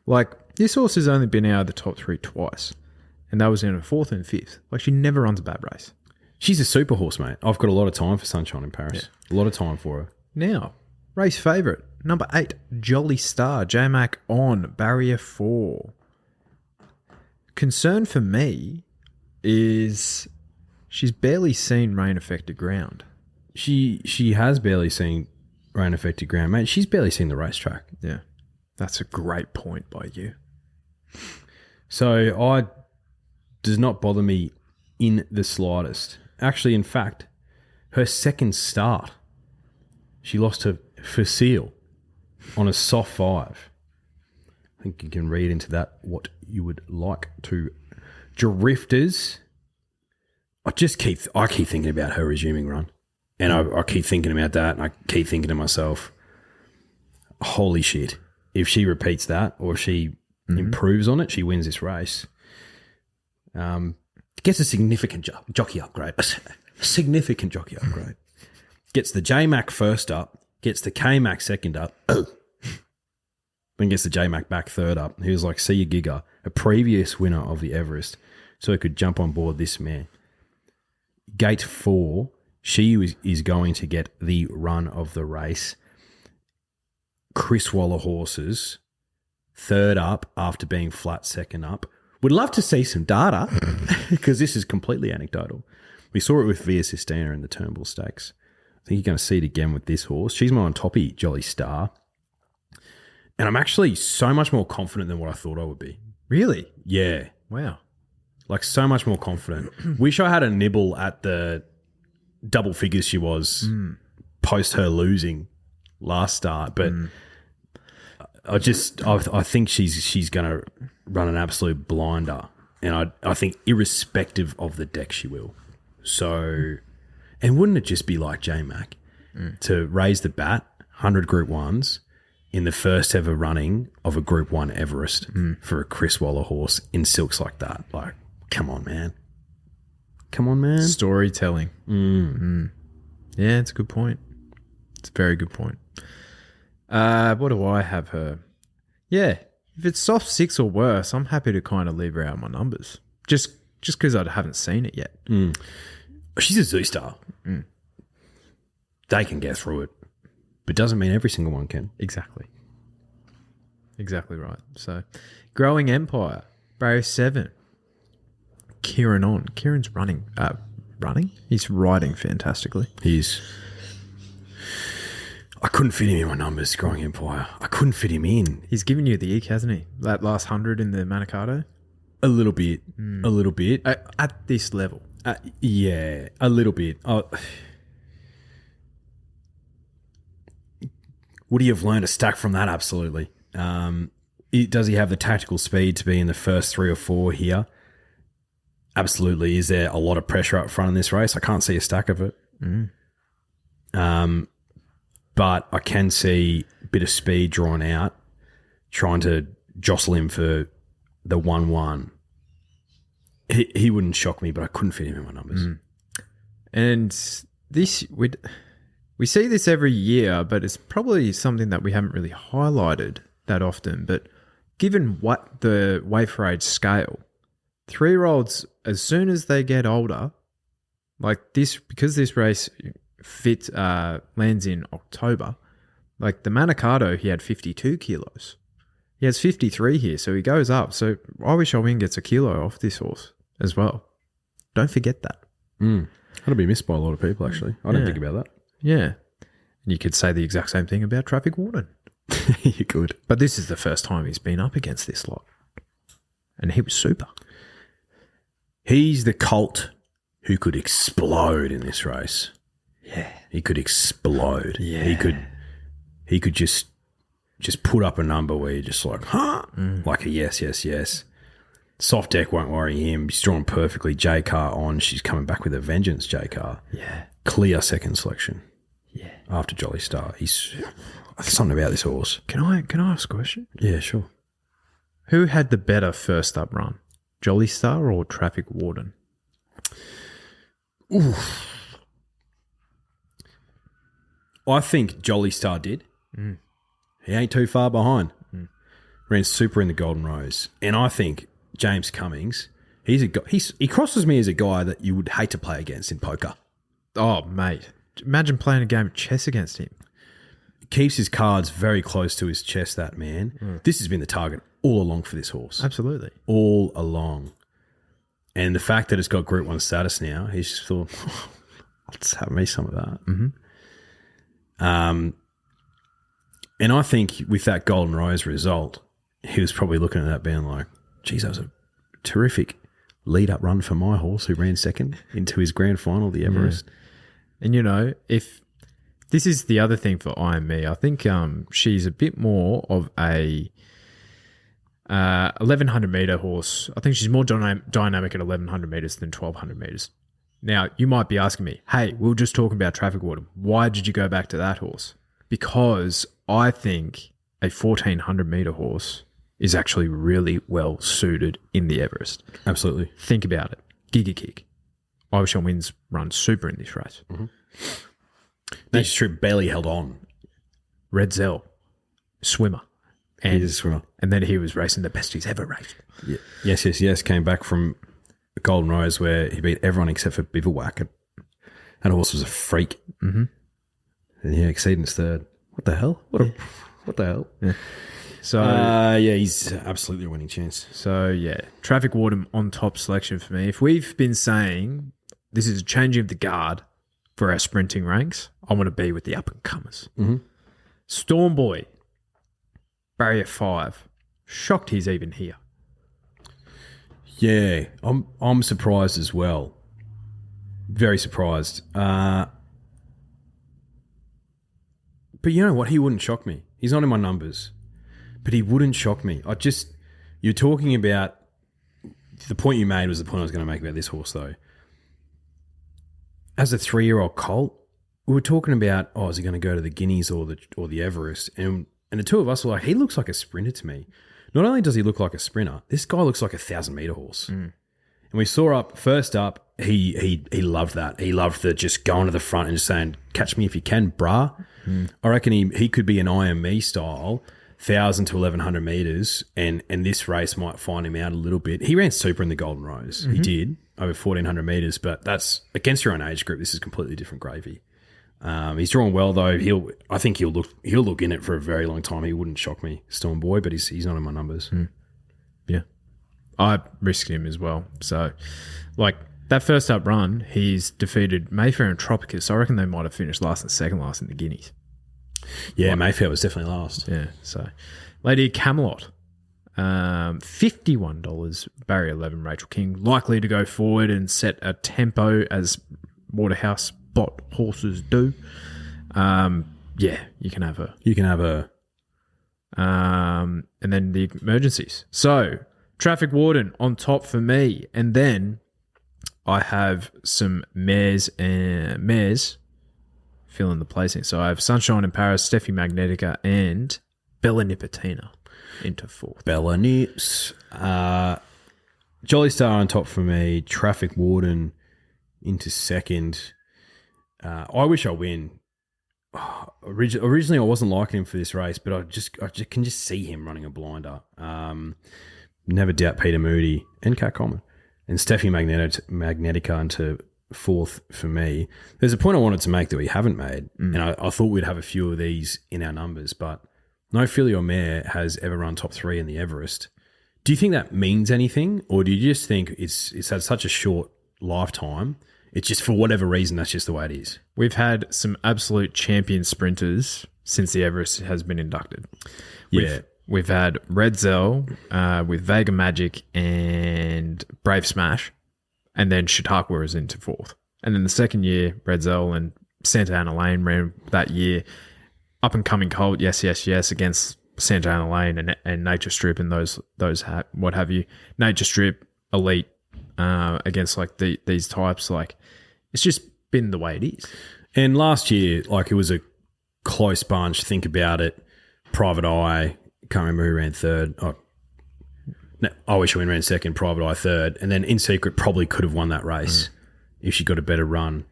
Like, this horse has only been out of the top 3 twice. And that was in her 4th and 5th. Like, she never runs a bad race. She's a super horse, mate. I've got a lot of time for Sunshine in Paris. Yeah. A lot of time for her. Now, race favourite, number 8, Jolly Star, J-Mac on, barrier 4. Concern for me is she's barely seen rain-affected ground. She has barely seen rain-affected ground, mate. She's barely seen the racetrack. Yeah. That's a great point by you. So does not bother me in the slightest. Actually, in fact, her second start, she lost to Facile on a soft 5. I think you can read into that what you would like to. Drifters. I keep thinking about her resuming run. And I keep thinking about that, and I keep thinking to myself, holy shit, if she repeats that or if she improves on it, she wins this race. Gets a significant jockey upgrade. A significant jockey upgrade. Gets the J-Mac first up, gets the K-Mac second up, then gets the J-Mac back third up. He was like, see you, Giga, a previous winner of the Everest, so he could jump on board this mare. Gate 4, she is going to get the run of the race. Chris Waller horses third up after being flat second up. Would love to see some data because this is completely anecdotal. We saw it with Via Sistina in the Turnbull Stakes. I think you're going to see it again with this horse. She's my on toppy, Jolly Star. And I'm actually so much more confident than what I thought I would be. Really? Yeah. Wow. Like so much more confident. Wish I had a nibble at the double figures she was post her losing last start. But I think she's going to run an absolute blinder. And I think irrespective of the deck, she will. So, and wouldn't it just be like J-Mac to raise the bat, 100 Group 1s, in the first ever running of a Group 1 Everest for a Chris Waller horse in silks like that? Like, come on, man. Come on, man. Storytelling. Yeah, it's a good point. It's a very good point. What do I have her? Yeah, if it's soft 6 or worse, I'm happy to kind of leave her out of my numbers. Just because I haven't seen it yet. She's a Zoo Star. They can get through it. But doesn't mean every single one can. Exactly right. So, Growing Empire, Barrier 7. Kieran on. Kieran's running? He's riding fantastically. I couldn't fit him in my numbers, Growing Empire. I couldn't fit him in. He's given you the eek, hasn't he? That last 100 in the Manicato? A little bit. At this level. Yeah, a little bit. Would he have learned a stack from that? Absolutely. Does he have the tactical speed to be in the first 3 or 4 here? Absolutely. Is there a lot of pressure up front in this race? I can't see a stack of it. But I can see a bit of speed drawn out, trying to jostle him for the 1-1. He wouldn't shock me, but I couldn't fit him in my numbers. And this, we see this every year, but it's probably something that we haven't really highlighted that often. But given what the weight for age scale, 3-year-olds, as soon as they get older, like this, because this race lands in October, like the Manicato, he had 52 kilos. He has 53 here, so he goes up. So I wish I win gets a kilo off this horse as well. Don't forget that. That'll be missed by a lot of people, actually. I didn't think about that. Yeah. And you could say the exact same thing about Traffic Warden. You could. But this is the first time he's been up against this lot. And he was super. He's the colt who could explode in this race. Yeah. He could explode. Yeah. He could just put up a number where you're just like, huh? Like a yes. Soft deck won't worry him. He's drawn perfectly. J-Car on. She's coming back with a vengeance, J-Car. Yeah. Clear second selection. Yeah. After Jolly Star. There's something about this horse. Can I ask a question? Yeah, sure. Who had the better first up run? Jolly Star or Traffic Warden? Oof. I think Jolly Star did. He ain't too far behind. Ran super in the Golden Rose. And I think James Cummings, he crosses me as a guy that you would hate to play against in poker. Oh, mate. Imagine playing a game of chess against him. Keeps his cards very close to his chest, that man. This has been the target all along for this horse. Absolutely. All along. And the fact that it's got Group 1 status now, he's just thought, let's have me some of that. And I think with that Golden Rose result, he was probably looking at that being like, geez, that was a terrific lead-up run for my horse who ran second into his grand final, the Everest. And, if this is the other thing for I and Me, I think she's a bit more of a 1,100-metre horse. I think she's more dynamic at 1,100 metres than 1,200 metres. Now, you might be asking me, hey, we were just talking about Traffic Warden. Why did you go back to that horse? Because I think a 1,400-metre horse is actually really well suited in the Everest. Absolutely. Think about it. Giga Kick. Irish on Wins run super in this race. That's true. Barely held on. Red Zell, swimmer. He is a swimmer. And then he was racing the best he's ever raced. Yeah. Yes. Came back from Golden Rose where he beat everyone except for Bivouac. And the horse was a freak. And exceeding his third. What the hell? What the hell? Yeah. So yeah, he's absolutely a winning chance. So yeah, Traffic Warden on top selection for me. If we've been saying this is a changing of the guard for our sprinting ranks, I want to be with the up and comers. Mm-hmm. Storm Boy, barrier 5. Shocked he's even here. Yeah, I'm surprised as well. Very surprised. But you know what? He wouldn't shock me. He's not in my numbers, but he wouldn't shock me. You're talking about, the point you made was the point I was going to make about this horse though. As a 3-year-old colt, we were talking about, is he going to go to the Guineas or the Everest? And the two of us were like, he looks like a sprinter to me. Not only does he look like a sprinter, this guy looks like a 1,000-meter horse. And we saw first up, he loved that. He loved the just going to the front and just saying, catch me if you can, brah. I reckon he could be an IME style, 1,000 to 1,100 metres, and this race might find him out a little bit. He ran super in the Golden Rose. He did, over 1,400 metres, but that's against your own age group. This is completely different gravy. He's drawn well though. I think he'll look in it for a very long time. He wouldn't shock me, Storm Boy, but he's not in my numbers. Yeah, I risked him as well. So, like that first up run, he's defeated Mayfair and Tropicus. I reckon they might have finished last and second last in the Guineas. Yeah, Mayfair was definitely last. Yeah. So, Lady Camelot, $51. Barrier 11. Rachel King likely to go forward and set a tempo as Waterhouse Bot horses do. Yeah, you can have her. And then the emergencies. So, Traffic Warden on top for me. And then I have some mares fill in the placing. So I have Sunshine in Paris, Steffi Magnetica, and Bella Nipotina into 4th. Bella Nips. Jolly Star on top for me. Traffic Warden into 2nd. I wish I win. Originally, I wasn't liking him for this race, but I just can just see him running a blinder. Never doubt Peter Moody and Cat Common. And Steffi Magnetica into 4th for me. There's a point I wanted to make that we haven't made, and I thought we'd have a few of these in our numbers, but no filly or mare has ever run top 3 in the Everest. Do you think that means anything, or do you just think it's had such a short lifetime? It's just for whatever reason, that's just the way it is. We've had some absolute champion sprinters since the Everest has been inducted. Yeah. We've had Red Zell with Vega Magic and Brave Smash, and then Chautauqua is into 4th. And then the second year, Red Zell and Santa Ana Lane ran that year. Up and coming colt, yes, against Santa Ana Lane and Nature Strip and those what have you. Nature Strip, Elite, against like these types, like it's just been the way it is. And last year, like it was a close bunch. Think about it. Private Eye, can't remember who ran 3rd. Oh, no, I wish I ran 2nd. Private Eye 3rd, and then In Secret probably could have won that race if she got a better run,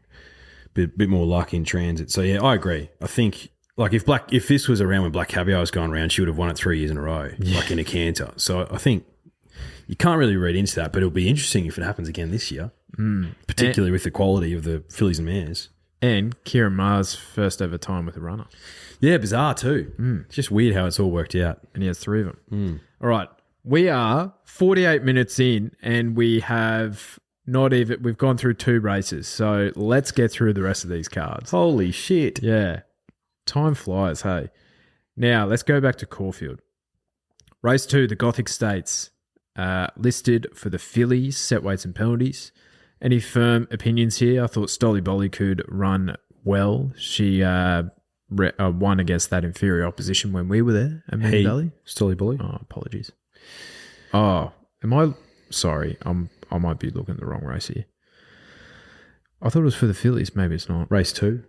bit more luck in transit. So yeah, I agree. I think like if this was around when Black Caviar was going around, she would have won it 3 years in a row, like in a canter. So I think you can't really read into that, but it'll be interesting if it happens again this year, particularly with the quality of the fillies and mares. And Kieran Maher's first ever time with a runner. Yeah, bizarre too. It's just weird how it's all worked out. And he has 3 of them. All right. We are 48 minutes in and we have we've gone through 2 races. So let's get through the rest of these cards. Holy shit. Yeah. Time flies, hey. Now, let's go back to Caulfield. Race 2, the Gothic States. Listed for the fillies, set weights and penalties. Any firm opinions here? I thought Stolly Bolly could run well. She won against that inferior opposition when we were there at Moonee Valley. Stolly Bolly? Oh, apologies. Oh, am I... Sorry, I might be looking at the wrong race here. I thought it was for the fillies. Maybe it's not. Race 2?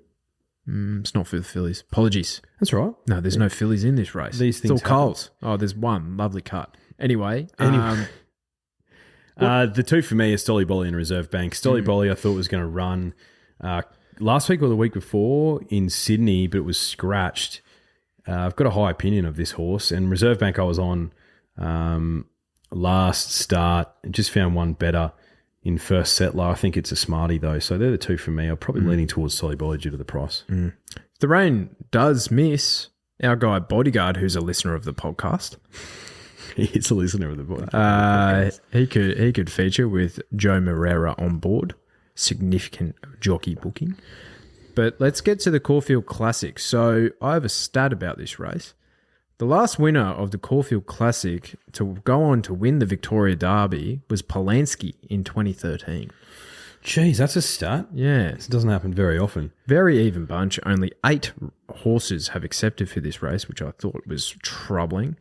It's not for the fillies. Apologies. That's right. No, there's no fillies in this race. These things it's all coals. Oh, there's one. Lovely cut. Anyway. The 2 for me are Stolly Bolly and Reserve Bank. Stolly Bolly I thought was going to run last week or the week before in Sydney, but it was scratched. I've got a high opinion of this horse. And Reserve Bank I was on last start and just found one better in first settler. I think it's a smarty though. So they're the 2 for me. I'm probably leaning towards Stolly Bolly due to the price. If the rain does miss, Our guy Bodyguard, who's a listener of the podcast. He's a listener of the podcast. He could feature with Joe Moreira on board. Significant jockey booking. But let's get to the Caulfield Classic. So I have a stat about this race. The last winner of the Caulfield Classic to go on to win the Victoria Derby was Polanski in 2013. Jeez, that's a stat. Yeah. It doesn't happen very often. Very even bunch. Only 8 horses have accepted for this race, which I thought was troubling.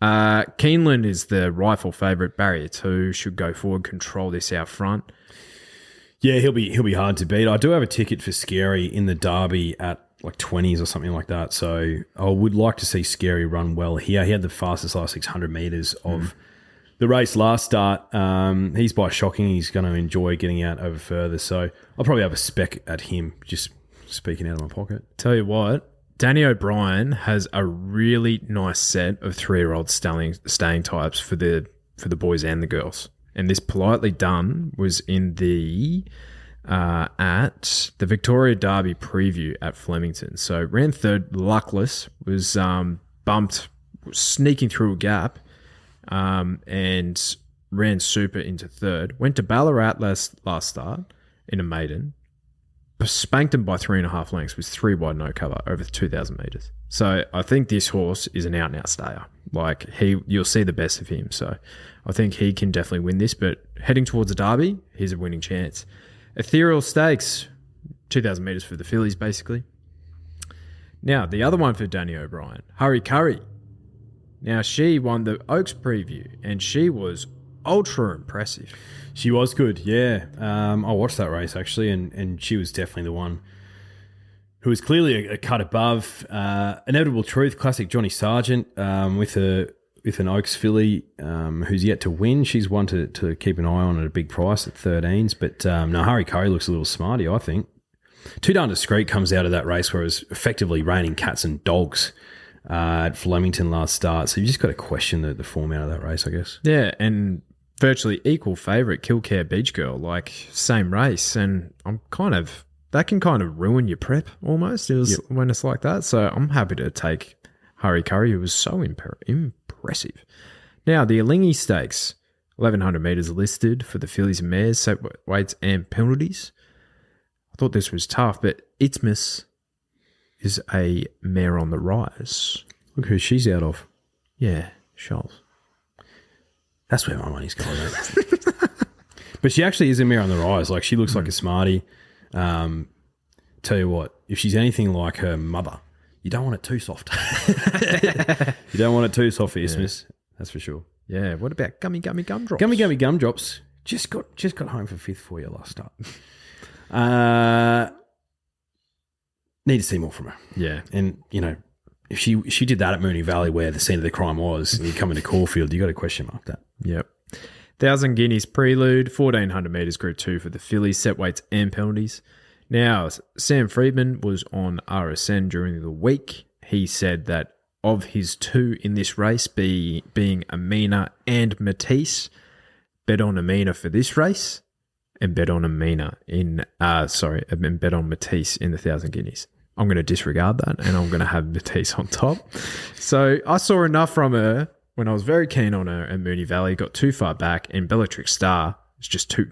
Keeneland is the rifle favourite. Barrier 2 should go forward, control this out front. Yeah, he'll be hard to beat. I do have a ticket for Scary in the Derby at like 20s or something like that. So I would like to see Scary run well here. He had the fastest last 600 metres of the race last start. He's by shocking. He's going to enjoy getting out over further. So I'll probably have a spec at him, just speaking out of my pocket. Tell you what, Danny O'Brien has a really nice set of 3-year-old staying types for the boys and the girls. And this Politely Done was in the at the Victoria Derby preview at Flemington. So ran third, Luckless, was bumped, sneaking through a gap, and ran super into third. Went to Ballarat last start in a maiden. Spanked him by 3.5 lengths, was 3 wide no cover over 2,000 metres. So I think this horse is an out-and-out stayer. Like you'll see the best of him. So I think he can definitely win this. But heading towards a Derby, he's a winning chance. Ethereal Stakes, 2,000 metres for the fillies, basically. Now, the other one for Danny O'Brien, Hurry Curry. Now, she won the Oaks preview, and she was ultra impressive. She was good, yeah. I watched that race, actually, and she was definitely the one who was clearly a cut above. Inevitable Truth, classic Johnny Sargent, with an Oaks filly who's yet to win. She's one to keep an eye on at a big price at 13s. But no, Hurry Curry looks a little smarty, I think. Too Darn Discreet comes out of that race where it was effectively raining cats and dogs at Flemington last start. So you just got to question the form out of that race, I guess. Yeah, and virtually equal favourite, Killcare Beach Girl, like same race. And that can kind of ruin your prep almost when it's like that. So I'm happy to take Hurry Curry, who was so impressive. Now, the Alinghi Stakes, 1,100 metres listed for the fillies and mares, set weights and penalties. I thought this was tough, but Itmus is a mare on the rise. Look who she's out of. Yeah, Scholes. That's where my money's going. But she actually is a mare on the rise. Like, she looks like a smarty. Tell you what, if she's anything like her mother, you don't want it too soft. You don't want it too soft for Isthmus, that's for sure. Yeah, what about Gummy Gumdrops? Gummy Gumdrops just got home for 5th for you last start. Need to see more from her. Yeah. And, you know, if she did that at Moonee Valley where the scene of the crime was, and you come into Caulfield, you got to question mark that. Yep. 1,000 Guineas prelude, 1,400 metres Group 2 for the fillies, set weights and penalties. Now, Sam Friedman was on RSN during the week. He said that of his 2 in this race, being Amina and Matisse, bet on Amina for this race and bet on Amina and bet on Matisse in the 1,000 Guineas. I'm going to disregard that and I'm going to have Matisse on top. So I saw enough from her when I was very keen on her at Moonee Valley, got too far back, and Bellatrix Star is just too...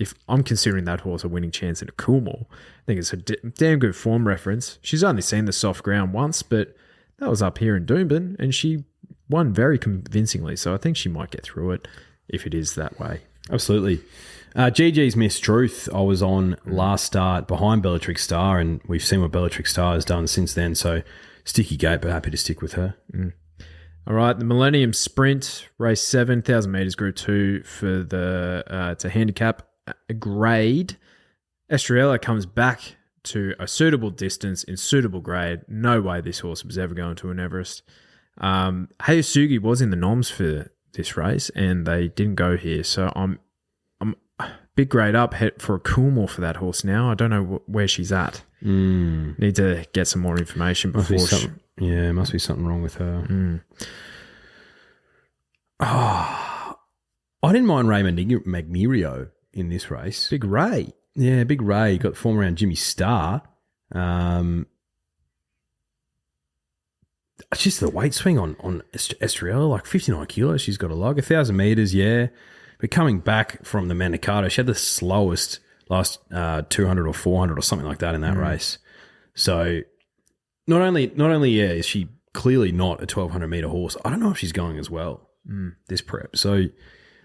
If I'm considering that horse a winning chance in a Coolmore, I think it's a damn good form reference. She's only seen the soft ground once, but that was up here in Doomben, and she won very convincingly, so I think she might get through it if it is that way. Absolutely. GG's Miss Truth, I was on last start behind Bellatrix Star, and we've seen what Bellatrix Star has done since then, so sticky gate, but happy to stick with her. All right, the Millennium Sprint, race 7, 1,000 metres Group 2 for the it's a handicap grade. Estrella comes back to a suitable distance in suitable grade. No way this horse was ever going to an Everest. Hayasugi was in the noms for this race, and they didn't go here, so I'm big grade up for a Coolmore for that horse now. I don't know where she's at. Need to get some more information before. Must be something wrong with her. I didn't mind Ray Magmirio in this race. Big Ray. Yeah, Big Ray. Got form around Jimmy Starr. just the weight swing on Estrella, like 59 kilos. She's got a lug, 1,000 meters, yeah. But coming back from the Manikato, she had the slowest last 200 or 400 or something like that in that race. So not only is she clearly not a 1,200 meter horse, I don't know if she's going as well this prep. So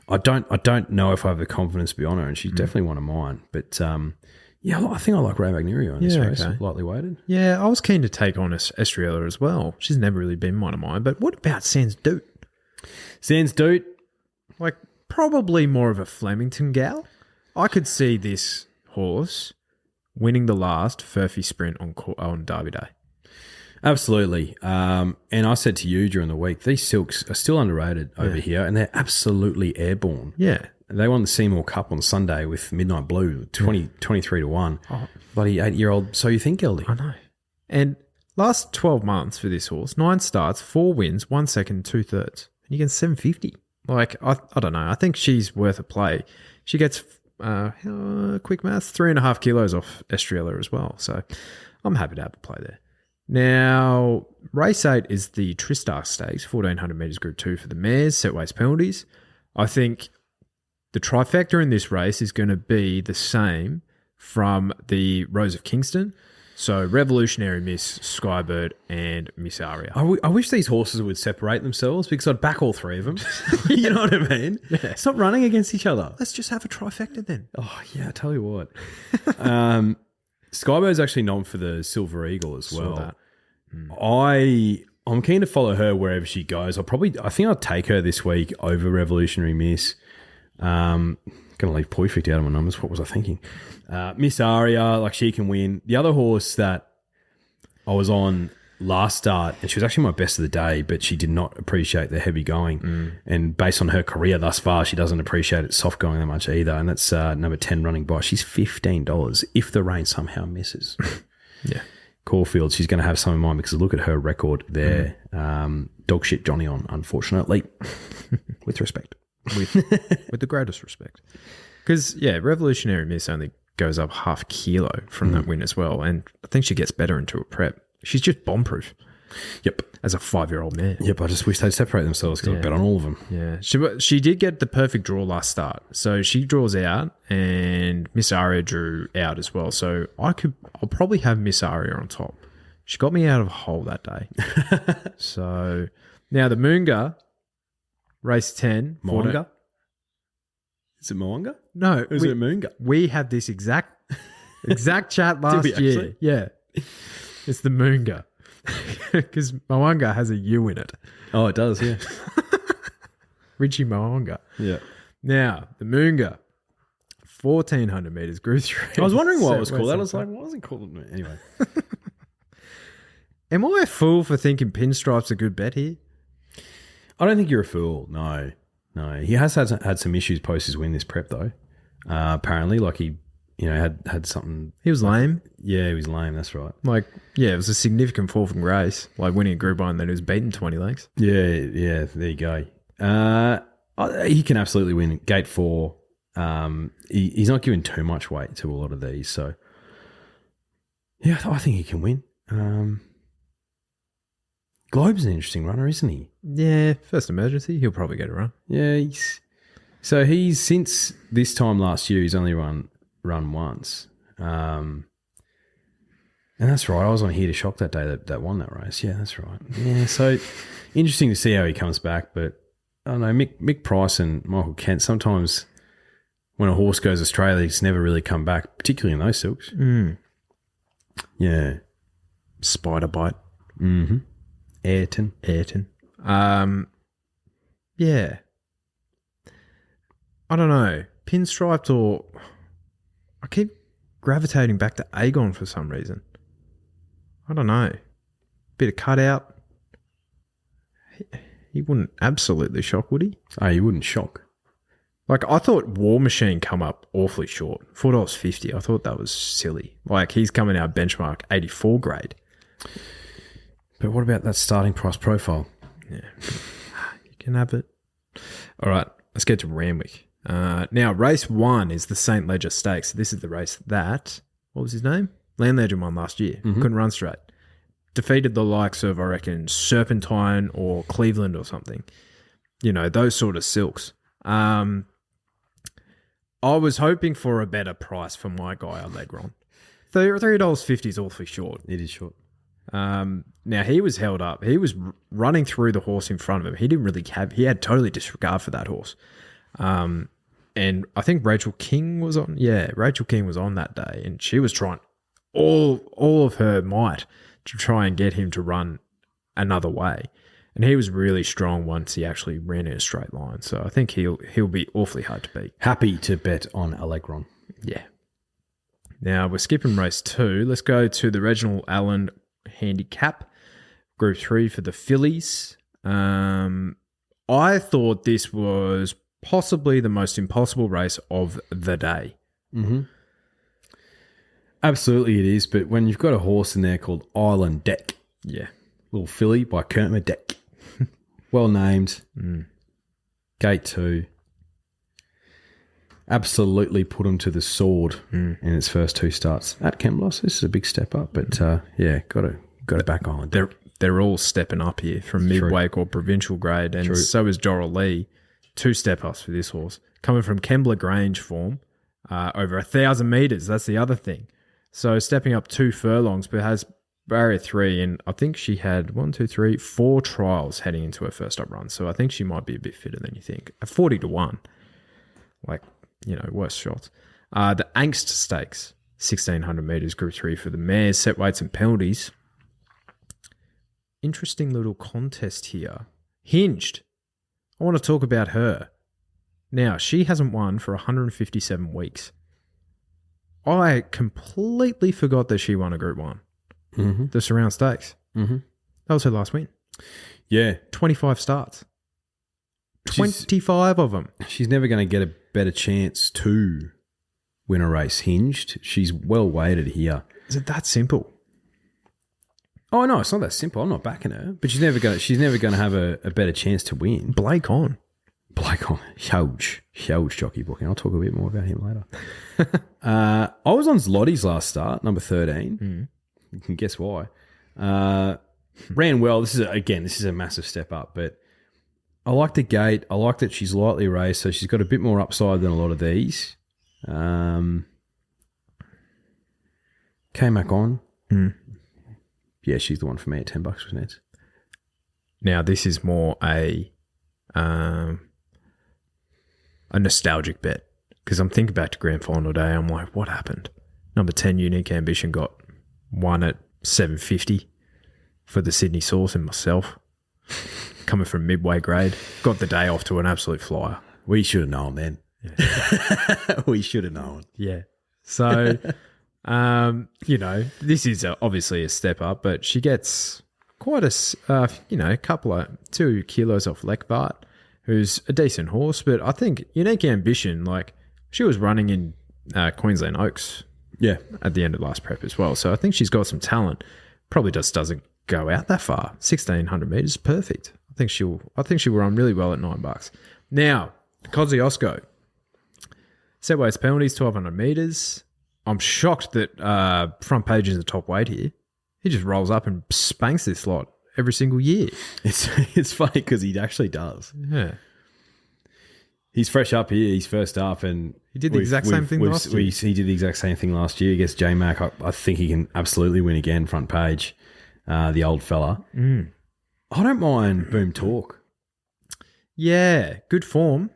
I don't know if I have the confidence to be on her, and she's definitely one of mine. But yeah, I think I like Ray Magnerio in this race, lightly weighted. Yeah, I was keen to take on Estrella as well. She's never really been one of mine. But what about Sans Doot? Sans Doot, like probably more of a Flemington gal. I could see this horse winning the last Furphy sprint on Derby Day. Absolutely. And I said to you during the week, these silks are still underrated over here, and they're absolutely airborne. Yeah. They won the Seymour Cup on Sunday with Midnight Blue, 23 to 1. Oh. Bloody 8-year-old, so you think, Geldy. I know. And last 12 months for this horse, 9 starts, 4 wins, 1 second, 2/3. And you get 750. Like, I don't know. I think she's worth a play. She gets, quick maths, 3.5 kilos off Estrella as well. So I'm happy to have a play there. Now, race 8 is the Tristar Stakes, 1,400 metres Group 2 for the mares, set weights penalties. I think the trifecta in this race is going to be the same from the Rose of Kingston. So Revolutionary Miss, Skybird, and Miss Aria. I wish these horses would separate themselves because I'd back all three of them. You know what I mean? Yeah. Stop running against each other. Let's just have a trifecta then. Oh, yeah, I tell you what. Skybird's actually known for the Silver Eagle as well. That. I'm keen to follow her wherever she goes. I think I'll take her this week over Revolutionary Miss. Going to leave Perfect out of my numbers. What was I thinking? Miss Aria, like she can win. The other horse that I was on last start, and she was actually my best of the day, but she did not appreciate the heavy going. And based on her career thus far, she doesn't appreciate it soft going that much either. And that's number 10 Running By. She's $15 if the rain somehow misses. Yeah. Caulfield, she's going to have some in mind because look at her record there. Dog shit Johnny on, unfortunately. With respect. With the greatest respect. Because, yeah, Revolutionary Miss only goes up half a kilo from that win as well. And I think she gets better into a prep. She's just bomb-proof. Yep. As a 5-year-old mare. Yep, I just wish they'd separate themselves because I bet on all of them. Yeah. She did get the perfect draw last start. So she draws out and Miss Aria drew out as well. So I'll probably have Miss Aria on top. She got me out of a hole that day. So now the Moonga, race 10. Moonga? Is it Moonga? No. Or is it Moonga? We had this exact chat last year. Actually? Yeah. It's the Moonga. Because Moanga has a U in it. Oh, it does, yeah. Richie Moanga. Yeah. Now, the Moonga, 1,400 metres, Group 3. I was wondering why it was called that. I was like, why was it called that? Anyway. Am I a fool for thinking Pinstripe's a good bet here? I don't think you're a fool. No. He has had some issues post his win this prep, though. Apparently, like he had something. He was lame. Yeah, he was lame. That's right. Like, yeah, it was a significant fall from grace, like winning a Group 1, then he was beaten 20 lengths. Yeah. There you go. He can absolutely win. Gate 4. He's not giving too much weight to a lot of these, so yeah, I think he can win. Globe's an interesting runner, isn't he? Yeah, first emergency, he'll probably get a run. Yeah, he's since this time last year, he's only run once. And that's right. I was on Here to Shock that day that won that race. Yeah, that's right. Yeah, so interesting to see how he comes back. But I don't know, Mick Price and Michael Kent, sometimes when a horse goes Australia, he's never really come back, particularly in those silks. Yeah. Spider Bite. Mm-hmm. Ayrton. Yeah. I don't know. Pinstriped or... I keep gravitating back to Aegon for some reason. I don't know. Bit of cutout. He wouldn't absolutely shock, would he? Oh, he wouldn't shock. Like, I thought War Machine come up awfully short. $4.50. I thought that was silly. Like, he's coming out benchmark 84 grade. But what about that starting price profile? Yeah. You can have it. All right. Let's get to Randwick. Now, race 1 is the St. Ledger Stakes. This is the race that, what was his name? Land Legend won last year. Couldn't run straight. defeated the likes of, I reckon, Serpentine or Cleveland or something. You know, those sort of silks. I was hoping for a better price for my guy, Allegron. $3.50 is awfully short. It is short. Now, he was held up. He was running through the horse in front of him. He didn't really have... He had totally disregard for that horse. And I think Rachel King was on... Yeah, Rachel King was on that day, and she was trying all of her might to try and get him to run another way. And he was really strong once he actually ran in a straight line. So I think he'll be awfully hard to beat. Happy to bet on Allegron. Yeah. Now, we're skipping race 2. Let's go to the Reginald Allen Handicap, Group 3 for the fillies. I thought this was possibly the most impossible race of the day. Mm-hmm. Absolutely it is, but when you've got a horse in there called Island Deck, yeah, little filly by Kermit Deck, well named, Gate 2, absolutely put him to the sword in its first 2 starts at Kemblos. This is a big step up, but yeah, got to back Island Deck. They're all stepping up here from mid-weight or provincial grade, and so is Doral Lee. 2 step-ups for this horse. Coming from Kembla Grange form, over 1,000 metres, that's the other thing. So stepping up 2 furlongs, but has barrier 3, and I think she had 4 trials heading into her first up run, so I think she might be a bit fitter than you think. At 40-1, like, you know, worse shots. The Angst Stakes, 1,600 metres, Group 3 for the mares, set weights and penalties. Interesting little contest here. Hinged. I want to talk about her. Now, she hasn't won for 157 weeks. I completely forgot that she won a Group 1. The Surround Stakes. That was her last win. Yeah. 25 starts. 25 of them. She's never going to get a better chance to win a race hinged. She's well weighted here. Is it that simple? Oh no, it's not that simple. I'm not backing her, but she's never going to have a better chance to win. Blake on, huge jockey booking. I'll talk a bit more about him later. I was on Zloty's last start, number 13. You can guess why. Ran well. This is a massive step up, but I like the gate. I like that she's lightly raced, so she's got a bit more upside than a lot of these. K-Mac on. Yeah, she's the one for me at $10, wasn't it? Now, this is more a nostalgic bet, because I'm thinking back to Grand Final Day. I'm like, what happened? Number 10, Unique Ambition, got one at $7.50 for the Sydney Source and myself, coming from midway grade. Got the day off to an absolute flyer. We should have known then. Yeah. We should have known. Yeah. So... you know, this is obviously a step up, but she gets quite a couple of 2 kilos off Lekbart, who's a decent horse. But I think Unique Ambition, like, she was running in Queensland Oaks, at the end of last prep as well. So I think she's got some talent. Probably just doesn't go out that far. 1,600 meters, perfect. I think she'll run really well at $9. Now, Kosciuszko, set weights penalties, 1,200 meters. I'm shocked that Front Page is the top weight here. He just rolls up and spanks this lot every single year. It's funny because he actually does. Yeah. He's fresh up here. He's first up, and he did the exact same thing last year. He did the exact same thing last year against J-Mac. I think he can absolutely win again, Front Page, the old fella. I don't mind Boom Talk. Yeah, good form.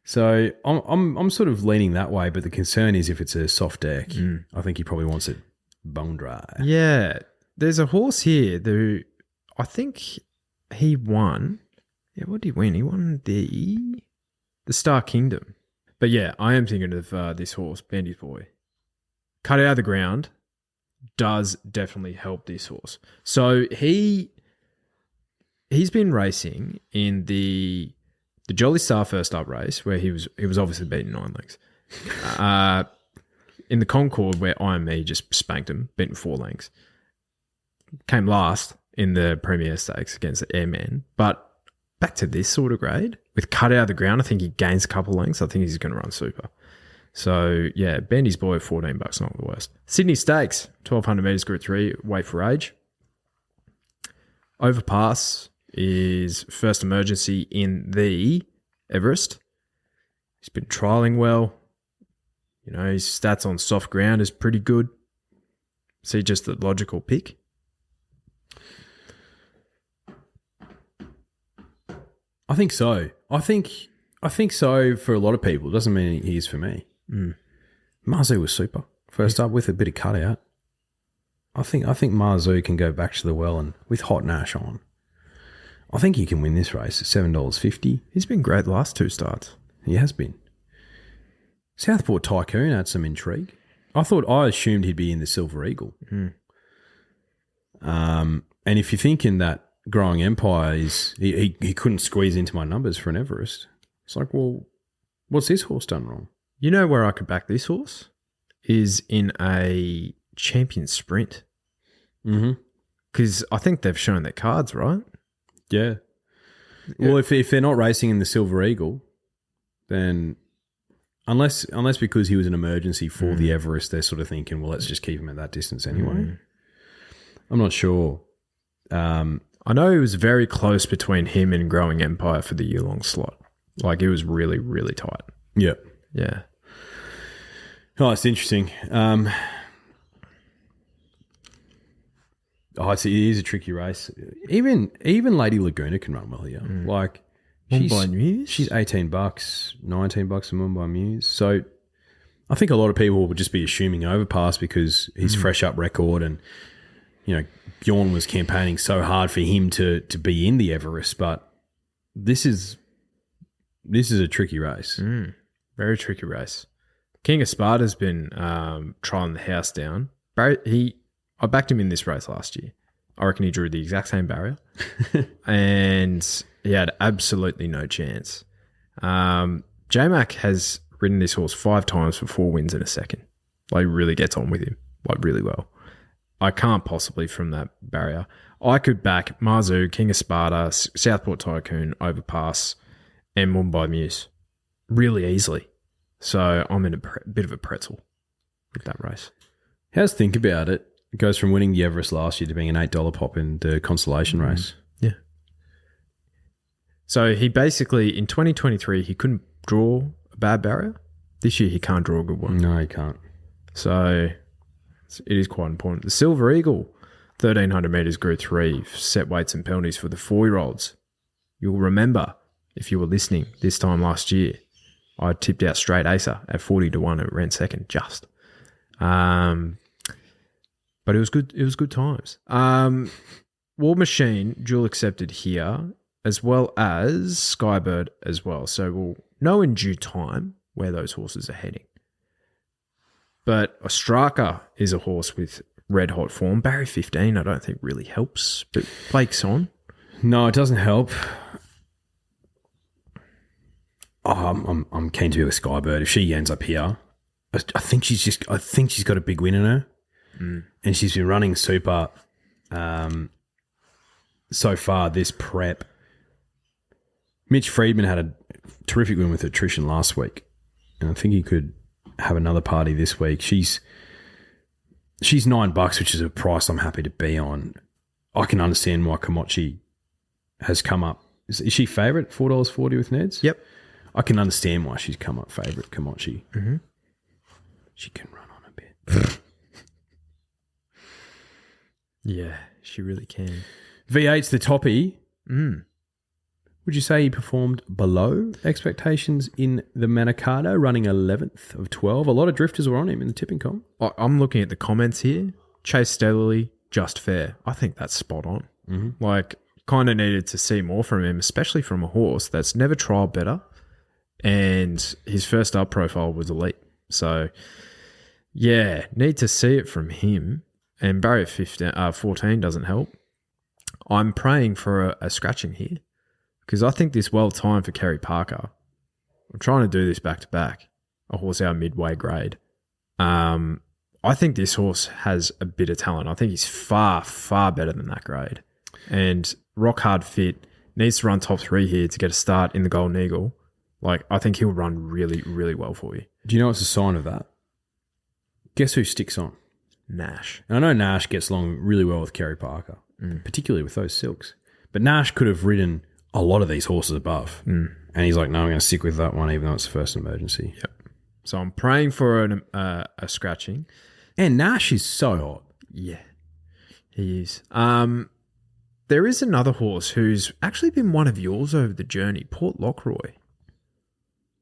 So I'm sort of leaning that way, but the concern is if it's a soft deck, I think he probably wants it bone dry. Yeah, there's a horse here who I think he won. Yeah, what did he win? He won the Star Kingdom. But yeah, I am thinking of this horse, Bendy's Boy. Cut out of the ground does definitely help this horse. So he's been racing in the Jolly Star first up race, where he was obviously beaten 9 lengths. In the Concord, where IME just spanked him, beaten 4 lengths. Came last in the Premier Stakes against the Airman. But back to this sort of grade, with cut out of the ground, I think he gains a couple of lengths. I think he's going to run super. So, yeah, Bandy's Boy, $14, not the worst. Sydney Stakes, 1,200 metres, Group 3, weight for age. Overpass is first emergency in the Everest. He's been trialling well. You know, his stats on soft ground is pretty good. See, just the logical pick. I think so. I think so for a lot of people. It doesn't mean he is for me. Marzu was super. First up with a bit of cutout. I think Marzu can go back to the well and with Hot Nash on. I think he can win this race at $7.50. He's been great the last 2 starts. He has been. Southport Tycoon had some intrigue. I assumed he'd be in the Silver Eagle. And if you're thinking that Growing Empire is he couldn't squeeze into my numbers for an Everest, it's like, well, what's this horse done wrong? You know where I could back this horse? Is in a champion sprint. Because I think they've shown their cards, right? Yeah. Well, if they're not racing in the Silver Eagle, then unless because he was an emergency for the Everest, they're sort of thinking, well, let's just keep him at that distance anyway. I'm not sure. I know it was very close between him and Growing Empire for the year-long slot. Like, it was really, really tight. Yeah. Yeah. Oh, it's interesting. It is a tricky race. Even Lady Laguna can run well here. Like, Mumbai Muse? She's $18, $19 for Mumbai Muse. So I think a lot of people would just be assuming Overpass because he's fresh up record and, you know, Bjorn was campaigning so hard for him to be in the Everest, but this is a tricky race. Very tricky race. King of Sparta's been trying the house down. I backed him in this race last year. I reckon he drew the exact same barrier. And he had absolutely no chance. J-Mac has ridden this horse 5 times for 4 wins in a second. Like, really gets on with him, like, really well. I can't possibly from that barrier. I could back Marzu, King of Sparta, Southport Tycoon, Overpass, and Mumbai Muse really easily. So I'm in a bit of a pretzel with that race. How's Think About It? It goes from winning the Everest last year to being an $8 pop in the consolation race. Yeah. So he basically, in 2023, he couldn't draw a bad barrier. This year he can't draw a good one. No, he can't. So it is quite important. The Silver Eagle, 1,300 metres Group 3, set weights and penalties for the 4-year-olds. You'll remember, if you were listening this time last year, I tipped out Straight Acer at 40-1 and ran second, just. But it was good. It was good times. War Machine, dual accepted here, as well as Skybird as well. So we'll know in due time where those horses are heading. But Ostraka is a horse with red hot form. Barrier 15, I don't think really helps, but Blake's on. No, it doesn't help. I'm keen to be with Skybird. If she ends up here, I think she's got a big win in her. And she's been running super so far this prep. Mitch Friedman had a terrific win with attrition last week, and I think he could have another party this week. She's $9, which is a price I'm happy to be on. I can understand why Komochi has come up. Is she favourite, $4.40 with Neds? Yep. I can understand why she's come up favourite, Komochi. Mm-hmm. She can run on a bit. Yeah, she really can. V8's the toppy. Would you say he performed below expectations in the Manikato, running 11th of 12? A lot of drifters were on him in the tipping comp. I'm looking at the comments here. Chase Stellarly, just fair. I think that's spot on. Mm-hmm. Like, kind of needed to see more from him, especially from a horse that's never trialled better. And his first up profile was elite. So, yeah, need to see it from him. And barrier 14 doesn't help. I'm praying for a scratching here because I think this well timed for Kerry Parker. I'm trying to do this back to back. A horse out midway grade. I think this horse has a bit of talent. I think he's far, far better than that grade. And rock hard fit, needs to run top 3 here to get a start in the Golden Eagle. Like, I think he'll run really, really well for you. Do you know what's a sign of that? Guess who sticks on? Nash. And I know Nash gets along really well with Kerry Parker, particularly with those silks. But Nash could have ridden a lot of these horses above. And he's like, no, I'm going to stick with that one, even though it's the first emergency. Yep. So I'm praying for a scratching. And Nash is so hot. Yeah, he is. There is another horse who's actually been one of yours over the journey, Port Lockroy.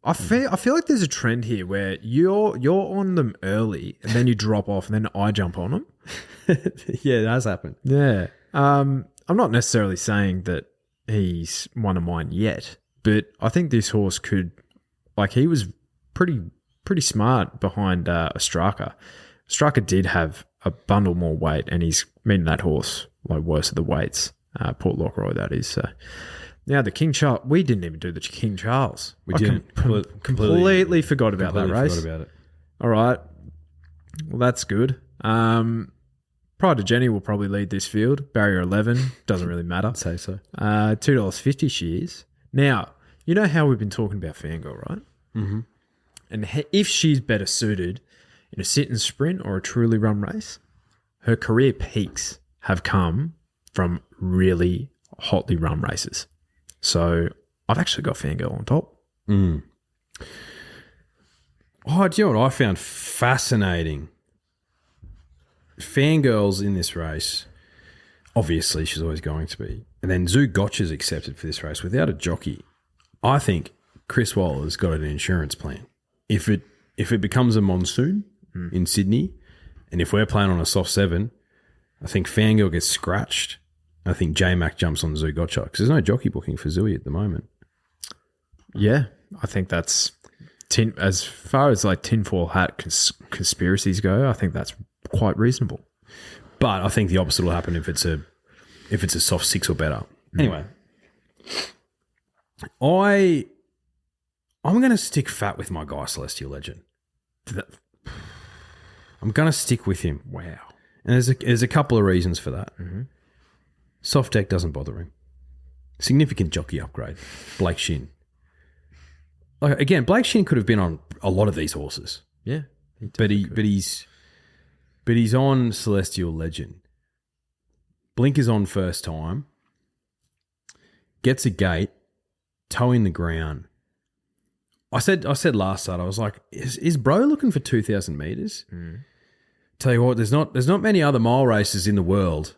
I feel like there's a trend here where you're on them early and then you drop off and then I jump on them. Yeah, that has happened. Yeah. I'm not necessarily saying that he's one of mine yet, but I think this horse could, like, he was pretty smart behind Ostraka. Ostraka did have a bundle more weight and he's meeting that horse like worse of the weights. Port Lockroy, that is. So. Now, the King Charles, we didn't even do the King Charles. We didn't. Completely forgot about that race. Forgot about it. All right. Well, that's good. Pride to Jenny will probably lead this field. Barrier 11, doesn't really matter. I'd say so. $2.50 she is. Now, you know how we've been talking about Fangirl, right? Mm-hmm. And if she's better suited in a sit and sprint or a truly run race, her career peaks have come from really hotly run races. So I've actually got Fangirl on top. Oh, do you know what I found fascinating? Fangirl's in this race. Obviously, she's always going to be. And then Zoo Gotcha's accepted for this race without a jockey. I think Chris Waller's got an insurance plan. If it becomes a monsoon in Sydney, and if we're playing on a soft 7, I think Fangirl gets scratched. I think J-Mac jumps on Zoo Gotcha because there's no jockey booking for Zooey at the moment. Yeah, I think that's as far as like tinfoil hat conspiracies go. I think that's quite reasonable. But I think the opposite will happen if it's a soft 6 or better. Anyway, I'm going to stick fat with my guy Celestial Legend. I'm going to stick with him. Wow. And there's a couple of reasons for that. Mm-hmm. Soft deck doesn't bother him. Significant jockey upgrade. Blake Shin. Like, again, Blake Shin could have been on a lot of these horses. Yeah. But he's on Celestial Legend. Blinkers on first time. Gets a gate. Toe in the ground. I said last start, I was like, is bro looking for 2,000 metres? Tell you what, there's not many other mile races in the world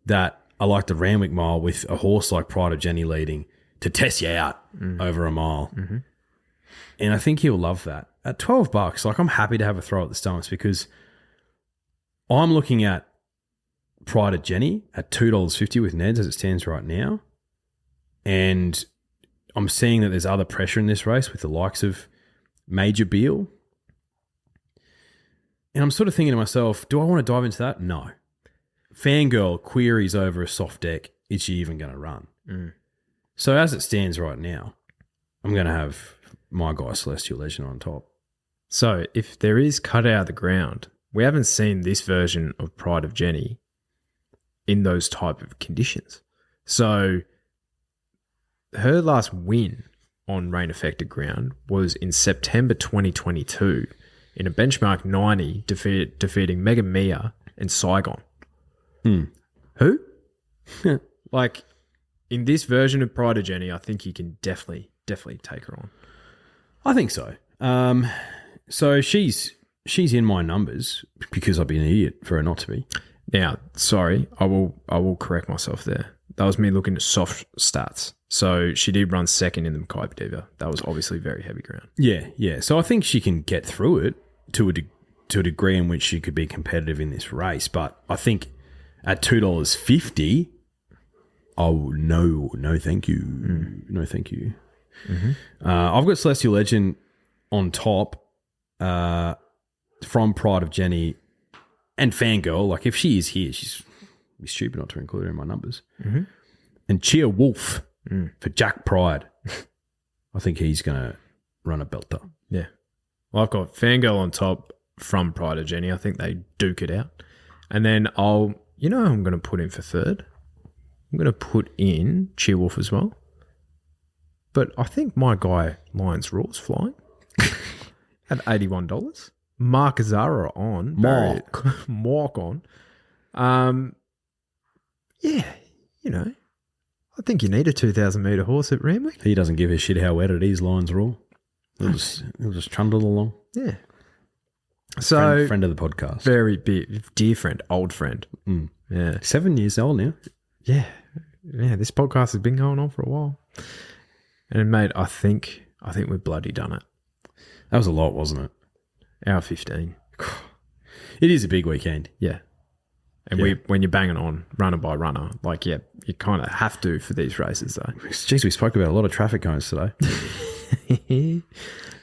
that are like the Randwick mile with a horse like Pride of Jenny leading to test you out over a mile. Mm-hmm. And I think he'll love that. At $12, like, I'm happy to have a throw at the stomachs because I'm looking at Pride of Jenny at $2.50 with Neds as it stands right now. And I'm seeing that there's other pressure in this race with the likes of Major Beale. And I'm sort of thinking to myself, do I want to dive into that? No. Fangirl queries over a soft deck. Is she even going to run? So as it stands right now, I'm going to have my guy Celestial Legend on top. So if there is cut out of the ground, we haven't seen this version of Pride of Jenny in those type of conditions. So her last win on rain-affected ground was in September 2022 in a benchmark 90, defeating Mega Mia and Saigon. Who? Like, in this version of Pride of Jenny, I think you can definitely take her on. I think so. So she's in my numbers because I'd be an idiot for her not to be. Now, sorry, I will correct myself there. That was me looking at soft stats. So she did run second in the Mackay Diva. That was obviously very heavy ground. Yeah. So I think she can get through it to a degree in which she could be competitive in this race. But I think at $2.50, oh, no, thank you. No, thank you. Mm-hmm. I've got Celestial Legend on top from Pride of Jenny and Fangirl. Like, if she is here, she's stupid not to include her in my numbers. Mm-hmm. And Cheer Wolf for Jack Pride. I think he's going to run a belter. Yeah. Well, I've got Fangirl on top from Pride of Jenny. I think they duke it out. And then I'm going to put in for third. I'm going to put in Cheer Wolf as well. but I think my guy Lions Raw's flying at $81. Mark Zara on. Mark on. Yeah, I think you need a 2,000 metre horse at Randwick. He doesn't give a shit how wet it is, Lions Raw. He'll just trundle along. Yeah. So friend of the podcast. Very big, dear friend, old friend. Yeah. 7 years old now. Yeah. Yeah, this podcast has been going on for a while. And mate, I think we've bloody done it. That was a lot, wasn't it? Hour 15. It is a big weekend. Yeah. And when you're banging on runner by runner, like, yeah, you kind of have to for these races, though. Jeez, we spoke about a lot of traffic cones today.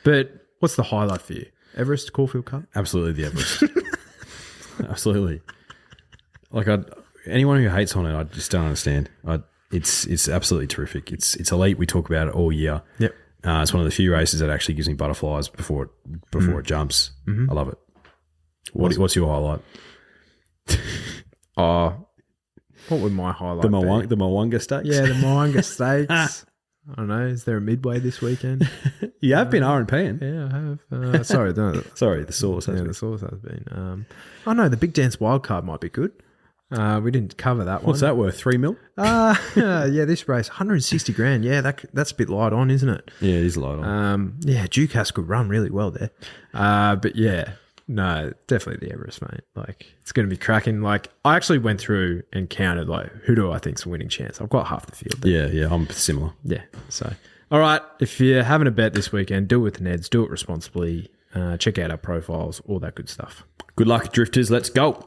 But what's the highlight for you? Everest, Caulfield Cup? Absolutely the Everest. Absolutely. Like, anyone who hates on it, I just don't understand. It's absolutely terrific. It's elite. We talk about it all year. Yep. It's one of the few races that actually gives me butterflies before it jumps. I love it. What's your highlight? What would my highlight the be? The Mwanga Stakes? Yeah, the Mwanga Stakes. I don't know. Is there a midway this weekend? You have been RPing. Yeah, I have. Sorry, Sorry, the source has been. The source has been. Oh no, the Big Dance Wildcard might be good. We didn't cover that one. What's that worth? 3 mil? Yeah, this race, 160 grand. Yeah, that's a bit light on, isn't it? Yeah, it is light on. Yeah, Ducas could run really well there. But yeah, no, definitely the Everest, mate. Like, it's going to be cracking. Like, I actually went through and counted, like, who do I think's a winning chance? I've got half the field there. Yeah, I'm similar. Yeah, so. All right, if you're having a bet this weekend, do it with the Neds, do it responsibly, check out our profiles, all that good stuff. Good luck, drifters. Let's go.